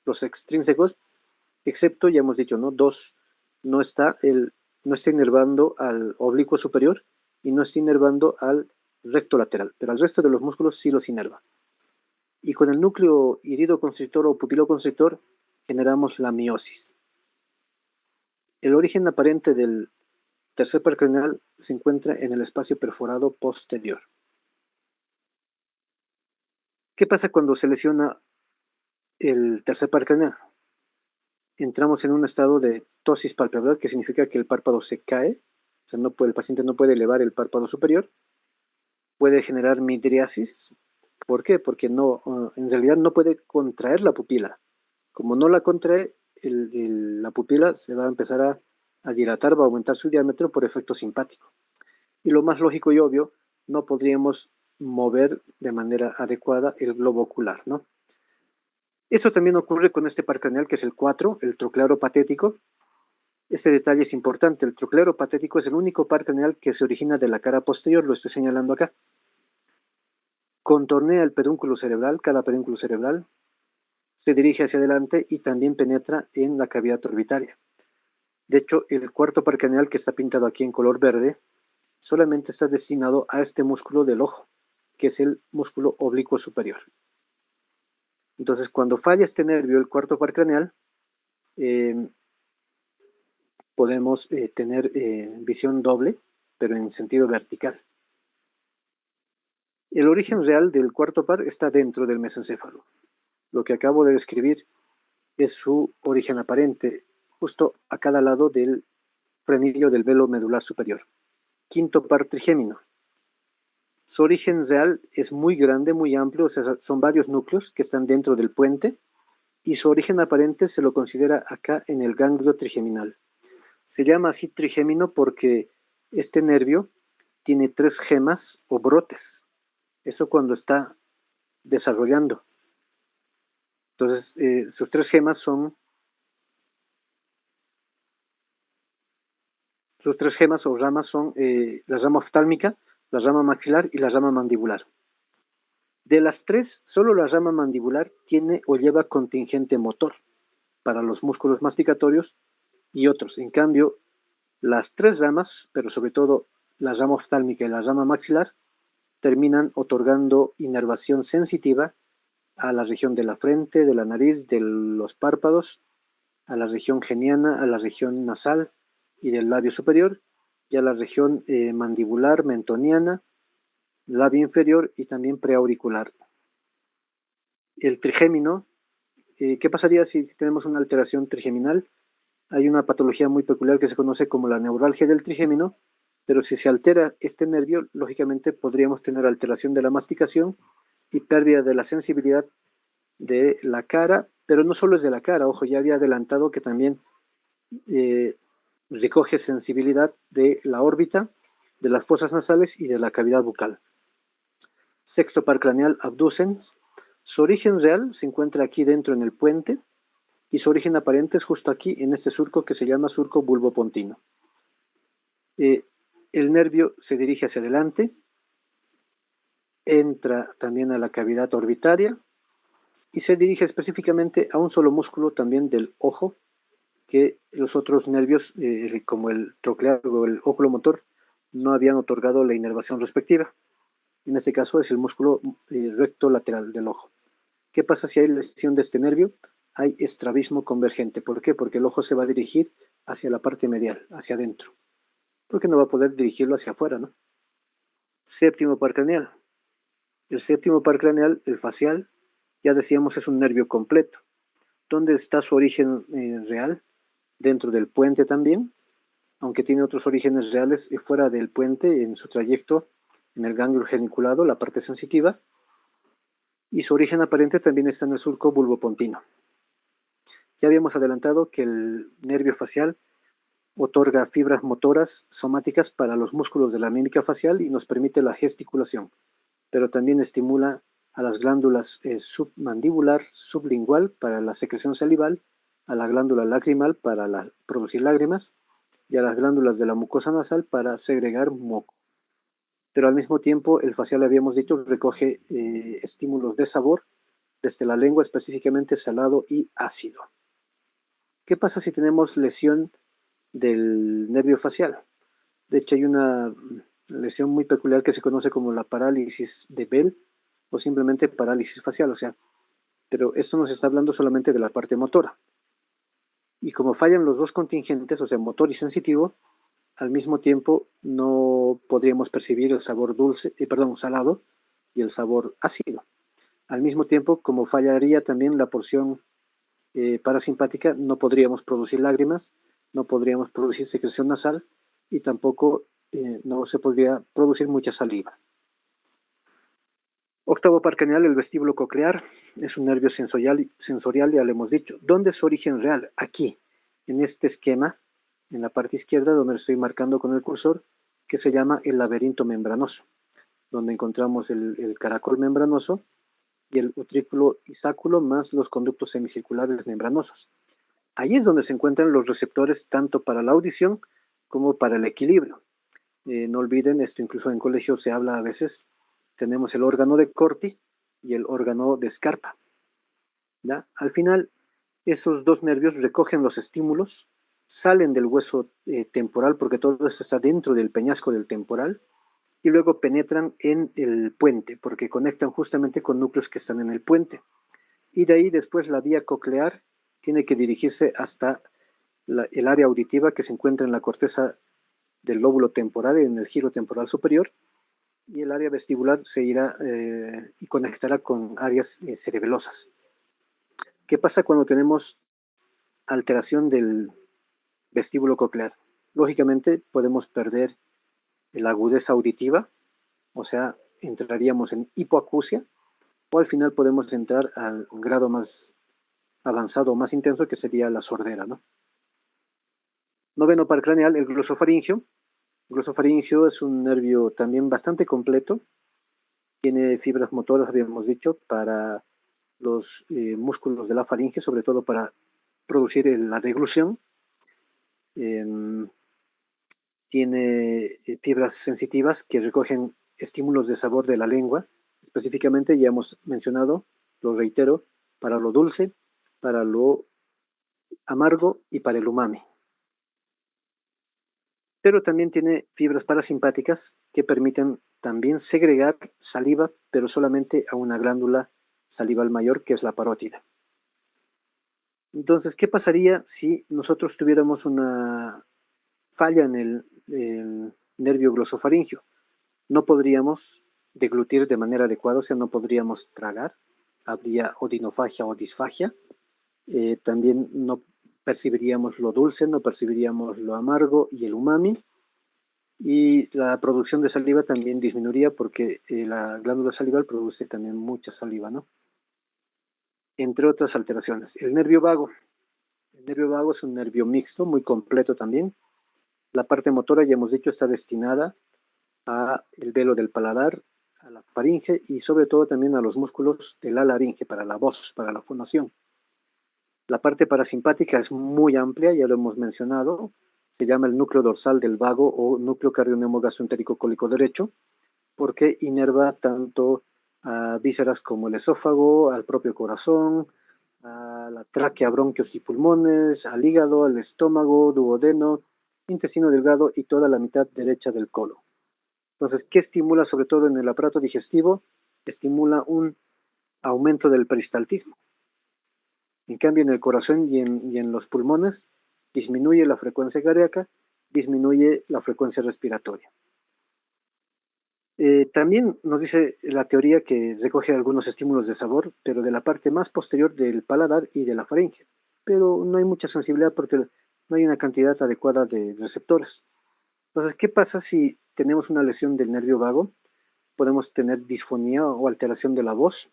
los extrínsecos, excepto, ya hemos dicho, ¿no? Dos, no está inervando al oblicuo superior y no está inervando al recto lateral, pero al resto de los músculos sí los inerva. Y con el núcleo iridoconstrictor o pupiloconstrictor generamos la miosis. El origen aparente del tercer par craneal se encuentra en el espacio perforado posterior. ¿Qué pasa cuando se lesiona el tercer par craneal? Entramos en un estado de ptosis palpebral, que significa que el párpado se cae, o sea, el paciente no puede elevar el párpado superior, puede generar midriasis. ¿Por qué? Porque en realidad no puede contraer la pupila. Como no la contrae, la pupila se va a empezar a dilatar, va a aumentar su diámetro por efecto simpático. Y lo más lógico y obvio, no podríamos mover de manera adecuada el globo ocular, ¿no? Eso también ocurre con este par craneal, que es el 4, el troclearo patético. Este detalle es importante, el troclearo patético es el único par craneal que se origina de la cara posterior, lo estoy señalando acá. Contornea el pedúnculo cerebral, cada pedúnculo cerebral, se dirige hacia adelante y también penetra en la cavidad orbitaria. De hecho, el cuarto par craneal, que está pintado aquí en color verde, solamente está destinado a este músculo del ojo, que es el músculo oblicuo superior. Entonces, cuando falla este nervio, el cuarto par craneal, podemos tener visión doble, pero en sentido vertical. El origen real del cuarto par está dentro del mesencéfalo. Lo que acabo de describir es su origen aparente, justo a cada lado del frenillo del velo medular superior. Quinto par trigémino. Su origen real es muy grande, muy amplio, o sea, son varios núcleos que están dentro del puente, y su origen aparente se lo considera acá en el ganglio trigeminal. Se llama así trigémino porque este nervio tiene 3 gemas o brotes. Eso cuando está desarrollando. Entonces, sus 3 gemas son o ramas son la rama oftálmica, la rama maxilar y la rama mandibular. De las 3, solo la rama mandibular tiene o lleva contingente motor para los músculos masticatorios y otros. En cambio, las 3 ramas, pero sobre todo la rama oftálmica y la rama maxilar, terminan otorgando inervación sensitiva a la región de la frente, de la nariz, de los párpados, a la región geniana, a la región nasal y del labio superior, y a la región mandibular, mentoniana, labio inferior y también preauricular. El trigémino, ¿qué pasaría si tenemos una alteración trigeminal? Hay una patología muy peculiar que se conoce como la neuralgia del trigémino, pero si se altera este nervio, lógicamente podríamos tener alteración de la masticación y pérdida de la sensibilidad de la cara, pero no solo es de la cara, ojo, ya había adelantado que también recoge sensibilidad de la órbita, de las fosas nasales y de la cavidad bucal. Sexto par craneal abducens. Su origen real se encuentra aquí dentro en el puente y su origen aparente es justo aquí en este surco que se llama surco bulbopontino. El nervio se dirige hacia adelante, entra también a la cavidad orbitaria y se dirige específicamente a un solo músculo también del ojo, que los otros nervios, como el troclear o el oculomotor, no habían otorgado la inervación respectiva. En este caso es el músculo recto lateral del ojo. ¿Qué pasa si hay lesión de este nervio? Hay estrabismo convergente. ¿Por qué? Porque el ojo se va a dirigir hacia la parte medial, hacia adentro. Porque no va a poder dirigirlo hacia afuera, ¿no? Séptimo par craneal. El séptimo par craneal, el facial, ya decíamos es un nervio completo. ¿Dónde está su origen real? Dentro del puente también, aunque tiene otros orígenes reales fuera del puente en su trayecto en el ganglio geniculado, la parte sensitiva, y su origen aparente también está en el surco bulbopontino. Ya habíamos adelantado que el nervio facial otorga fibras motoras somáticas para los músculos de la mímica facial y nos permite la gesticulación, pero también estimula a las glándulas submandibular, sublingual para la secreción salival, a la glándula lacrimal para producir lágrimas y a las glándulas de la mucosa nasal para segregar moco. Pero al mismo tiempo el facial, habíamos dicho, recoge estímulos de sabor desde la lengua, específicamente salado y ácido. ¿Qué pasa si tenemos lesión del nervio facial? De hecho, hay una lesión muy peculiar que se conoce como la parálisis de Bell o simplemente parálisis facial, o sea, pero esto nos está hablando solamente de la parte motora. Y como fallan los dos contingentes, o sea, motor y sensitivo, al mismo tiempo no podríamos percibir el sabor dulce, salado y el sabor ácido. Al mismo tiempo, como fallaría también la porción parasimpática, no podríamos producir lágrimas, no podríamos producir secreción nasal y tampoco no se podría producir mucha saliva. Octavo par craneal, el vestíbulo coclear, es un nervio sensorial, ya lo hemos dicho. ¿Dónde es su origen real? Aquí, en este esquema, en la parte izquierda, donde estoy marcando con el cursor, que se llama el laberinto membranoso, donde encontramos el caracol membranoso y el utrículo y sáculo más los conductos semicirculares membranosos. Ahí es donde se encuentran los receptores tanto para la audición como para el equilibrio. No olviden, esto incluso en colegio se habla a veces, tenemos el órgano de Corti y el órgano de Scarpa. ¿Ya? Al final, esos dos nervios recogen los estímulos, salen del hueso temporal, porque todo esto está dentro del peñasco del temporal, y luego penetran en el puente, porque conectan justamente con núcleos que están en el puente. Y de ahí después la vía coclear tiene que dirigirse hasta el área auditiva que se encuentra en la corteza del lóbulo temporal, en el giro temporal superior, y el área vestibular se irá y conectará con áreas cerebelosas. ¿Qué pasa cuando tenemos alteración del vestíbulo coclear? Lógicamente podemos perder la agudeza auditiva, o sea, entraríamos en hipoacusia, o al final podemos entrar al grado más avanzado o más intenso, que sería la sordera, ¿no? Noveno par craneal, el glosofaringio. El glosofaringio es un nervio también bastante completo, tiene fibras motoras, habíamos dicho, para los músculos de la faringe, sobre todo para producir la deglución. Tiene fibras sensitivas que recogen estímulos de sabor de la lengua, específicamente ya hemos mencionado, lo reitero, para lo dulce, para lo amargo y para el umami. Pero también tiene fibras parasimpáticas que permiten también segregar saliva, pero solamente a una glándula salival mayor, que es la parótida. Entonces, ¿qué pasaría si nosotros tuviéramos una falla en el nervio glosofaringio? No podríamos deglutir de manera adecuada, o sea, no podríamos tragar, habría odinofagia o disfagia, también no percibiríamos lo dulce, no percibiríamos lo amargo y el umami, y la producción de saliva también disminuiría porque la glándula salival produce también mucha saliva, ¿no? Entre otras alteraciones. El nervio vago. El nervio vago es un nervio mixto, muy completo también. La parte motora, ya hemos dicho, está destinada al velo del paladar, a la faringe y sobre todo también a los músculos de la laringe, para la voz, para la fonación. La parte parasimpática es muy amplia, ya lo hemos mencionado, se llama el núcleo dorsal del vago o núcleo cardionemogastroentérico cólico derecho, porque inerva tanto a vísceras como el esófago, al propio corazón, a la tráquea, bronquios y pulmones, al hígado, al estómago, duodeno, intestino delgado y toda la mitad derecha del colon. Entonces, ¿qué estimula sobre todo en el aparato digestivo? Estimula un aumento del peristaltismo. En cambio, en el corazón y en los pulmones disminuye la frecuencia cardíaca, disminuye la frecuencia respiratoria. También nos dice la teoría que recoge algunos estímulos de sabor, pero de la parte más posterior del paladar y de la faringe. Pero no hay mucha sensibilidad porque no hay una cantidad adecuada de receptores. Entonces, ¿qué pasa si tenemos una lesión del nervio vago? Podemos tener disfonía o alteración de la voz.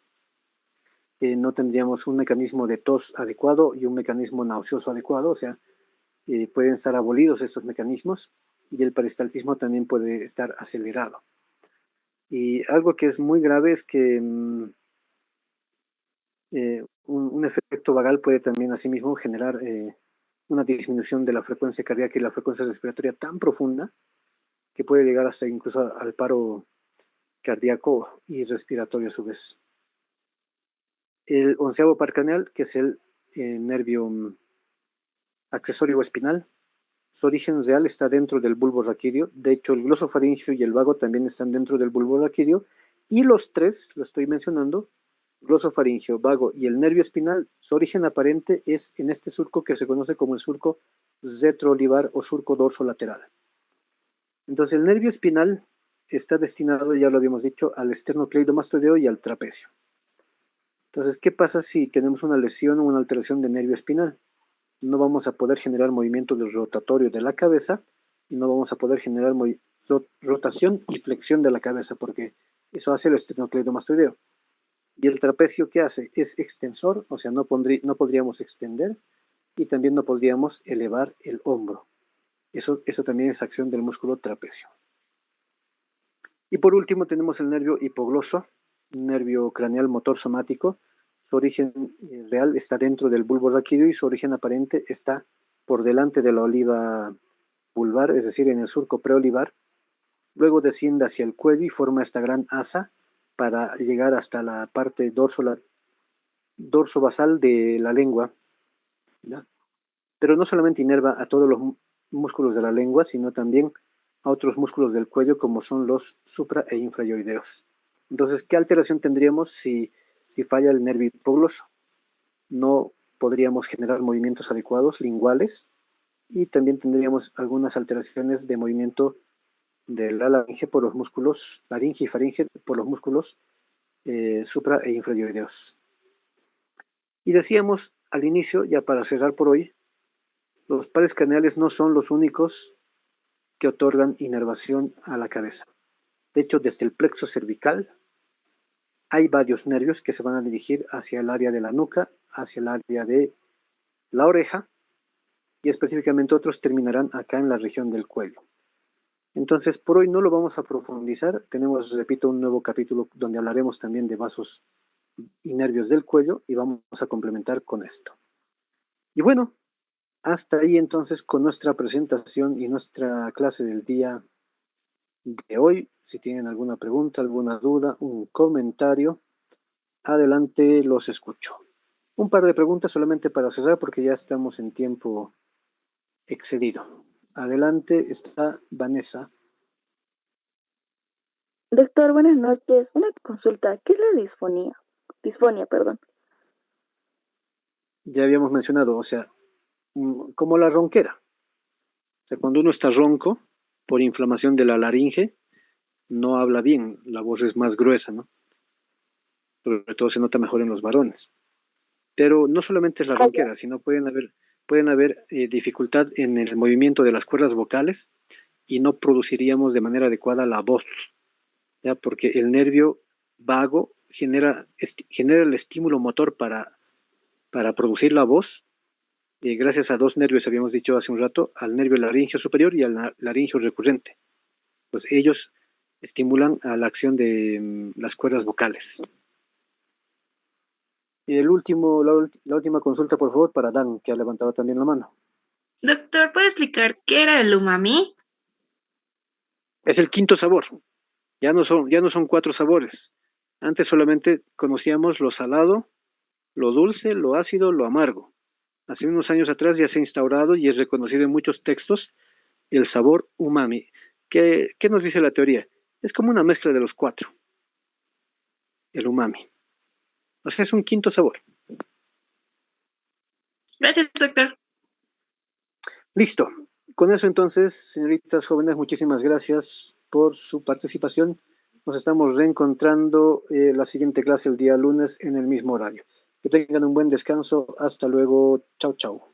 No tendríamos un mecanismo de tos adecuado y un mecanismo nauseoso adecuado, o sea, pueden estar abolidos estos mecanismos y el peristaltismo también puede estar acelerado. Y algo que es muy grave es que un efecto vagal puede también asimismo generar una disminución de la frecuencia cardíaca y la frecuencia respiratoria tan profunda que puede llegar hasta incluso al paro cardíaco y respiratorio a su vez. El onceavo par craneal, que es el nervio accesorio o espinal, su origen real está dentro del bulbo raquídeo. De hecho, el glosofaringio y el vago también están dentro del bulbo raquídeo. Y los tres, lo estoy mencionando, glosofaringio, vago y el nervio espinal, su origen aparente es en este surco que se conoce como el surco retroolivar o surco dorsolateral. Entonces, el nervio espinal está destinado, ya lo habíamos dicho, al esternocleidomastoideo y al trapecio. Entonces, ¿qué pasa si tenemos una lesión o una alteración de nervio espinal? No vamos a poder generar movimiento rotatorio de la cabeza y no vamos a poder generar rotación y flexión de la cabeza porque eso hace el esternocleidomastoideo. Y el trapecio, ¿qué hace? Es extensor, o sea, no podríamos extender y también no podríamos elevar el hombro. Eso también es acción del músculo trapecio. Y por último tenemos el nervio hipogloso, nervio craneal motor somático. Su origen real está dentro del bulbo raquídeo y su origen aparente está por delante de la oliva vulvar, es decir, en el surco preolivar. Luego desciende hacia el cuello y forma esta gran asa para llegar hasta la parte dorso-basal de la lengua, ¿ya? Pero no solamente inerva a todos los músculos de la lengua, sino también a otros músculos del cuello como son los supra e infrayoideos. Entonces, ¿qué alteración tendríamos si falla el nervio hipogloso? No podríamos generar movimientos adecuados linguales y también tendríamos algunas alteraciones de movimiento de la laringe por los músculos, laringe y faringe por los músculos supra e infrayoideos. Y decíamos al inicio, ya para cerrar por hoy, los pares craneales no son los únicos que otorgan inervación a la cabeza. De hecho, desde el plexo cervical hay varios nervios que se van a dirigir hacia el área de la nuca, hacia el área de la oreja y específicamente otros terminarán acá en la región del cuello. Entonces, por hoy no lo vamos a profundizar. Tenemos, repito, un nuevo capítulo donde hablaremos también de vasos y nervios del cuello y vamos a complementar con esto. Y bueno, hasta ahí entonces con nuestra presentación y nuestra clase del día de hoy. Si tienen alguna pregunta, alguna duda, un comentario, adelante, los escucho. Un par de preguntas solamente para cerrar porque ya estamos en tiempo excedido. Adelante está Vanessa. Doctor, buenas noches. Una consulta. ¿Qué es la disfonía? Disfonía, perdón. Ya habíamos mencionado, o sea, como la ronquera. O sea, cuando uno está ronco por inflamación de la laringe, no habla bien, la voz es más gruesa, ¿no? Sobre todo se nota mejor en los varones. Pero no solamente es la ronquera, sino pueden haber pueden haber dificultad en el movimiento de las cuerdas vocales y no produciríamos de manera adecuada la voz, ¿ya? Porque el nervio vago genera el estímulo motor para producir la voz, gracias a dos nervios, habíamos dicho hace un rato, al nervio laringio superior y al laringio recurrente. Pues ellos estimulan a la acción de las cuerdas vocales. Y la última consulta, por favor, para Dan, que ha levantado también la mano. Doctor, ¿puede explicar qué era el umami? Es el quinto sabor. Ya no son 4 sabores. Antes solamente conocíamos lo salado, lo dulce, lo ácido, lo amargo. Hace unos años atrás ya se ha instaurado y es reconocido en muchos textos el sabor umami. ¿Qué nos dice la teoría? Es como una mezcla de los 4. El umami. O sea, es un quinto sabor. Gracias, doctor. Listo. Con eso entonces, señoritas jóvenes, muchísimas gracias por su participación. Nos estamos reencontrando la siguiente clase el día lunes en el mismo horario. Que tengan un buen descanso. Hasta luego. Chao, chao.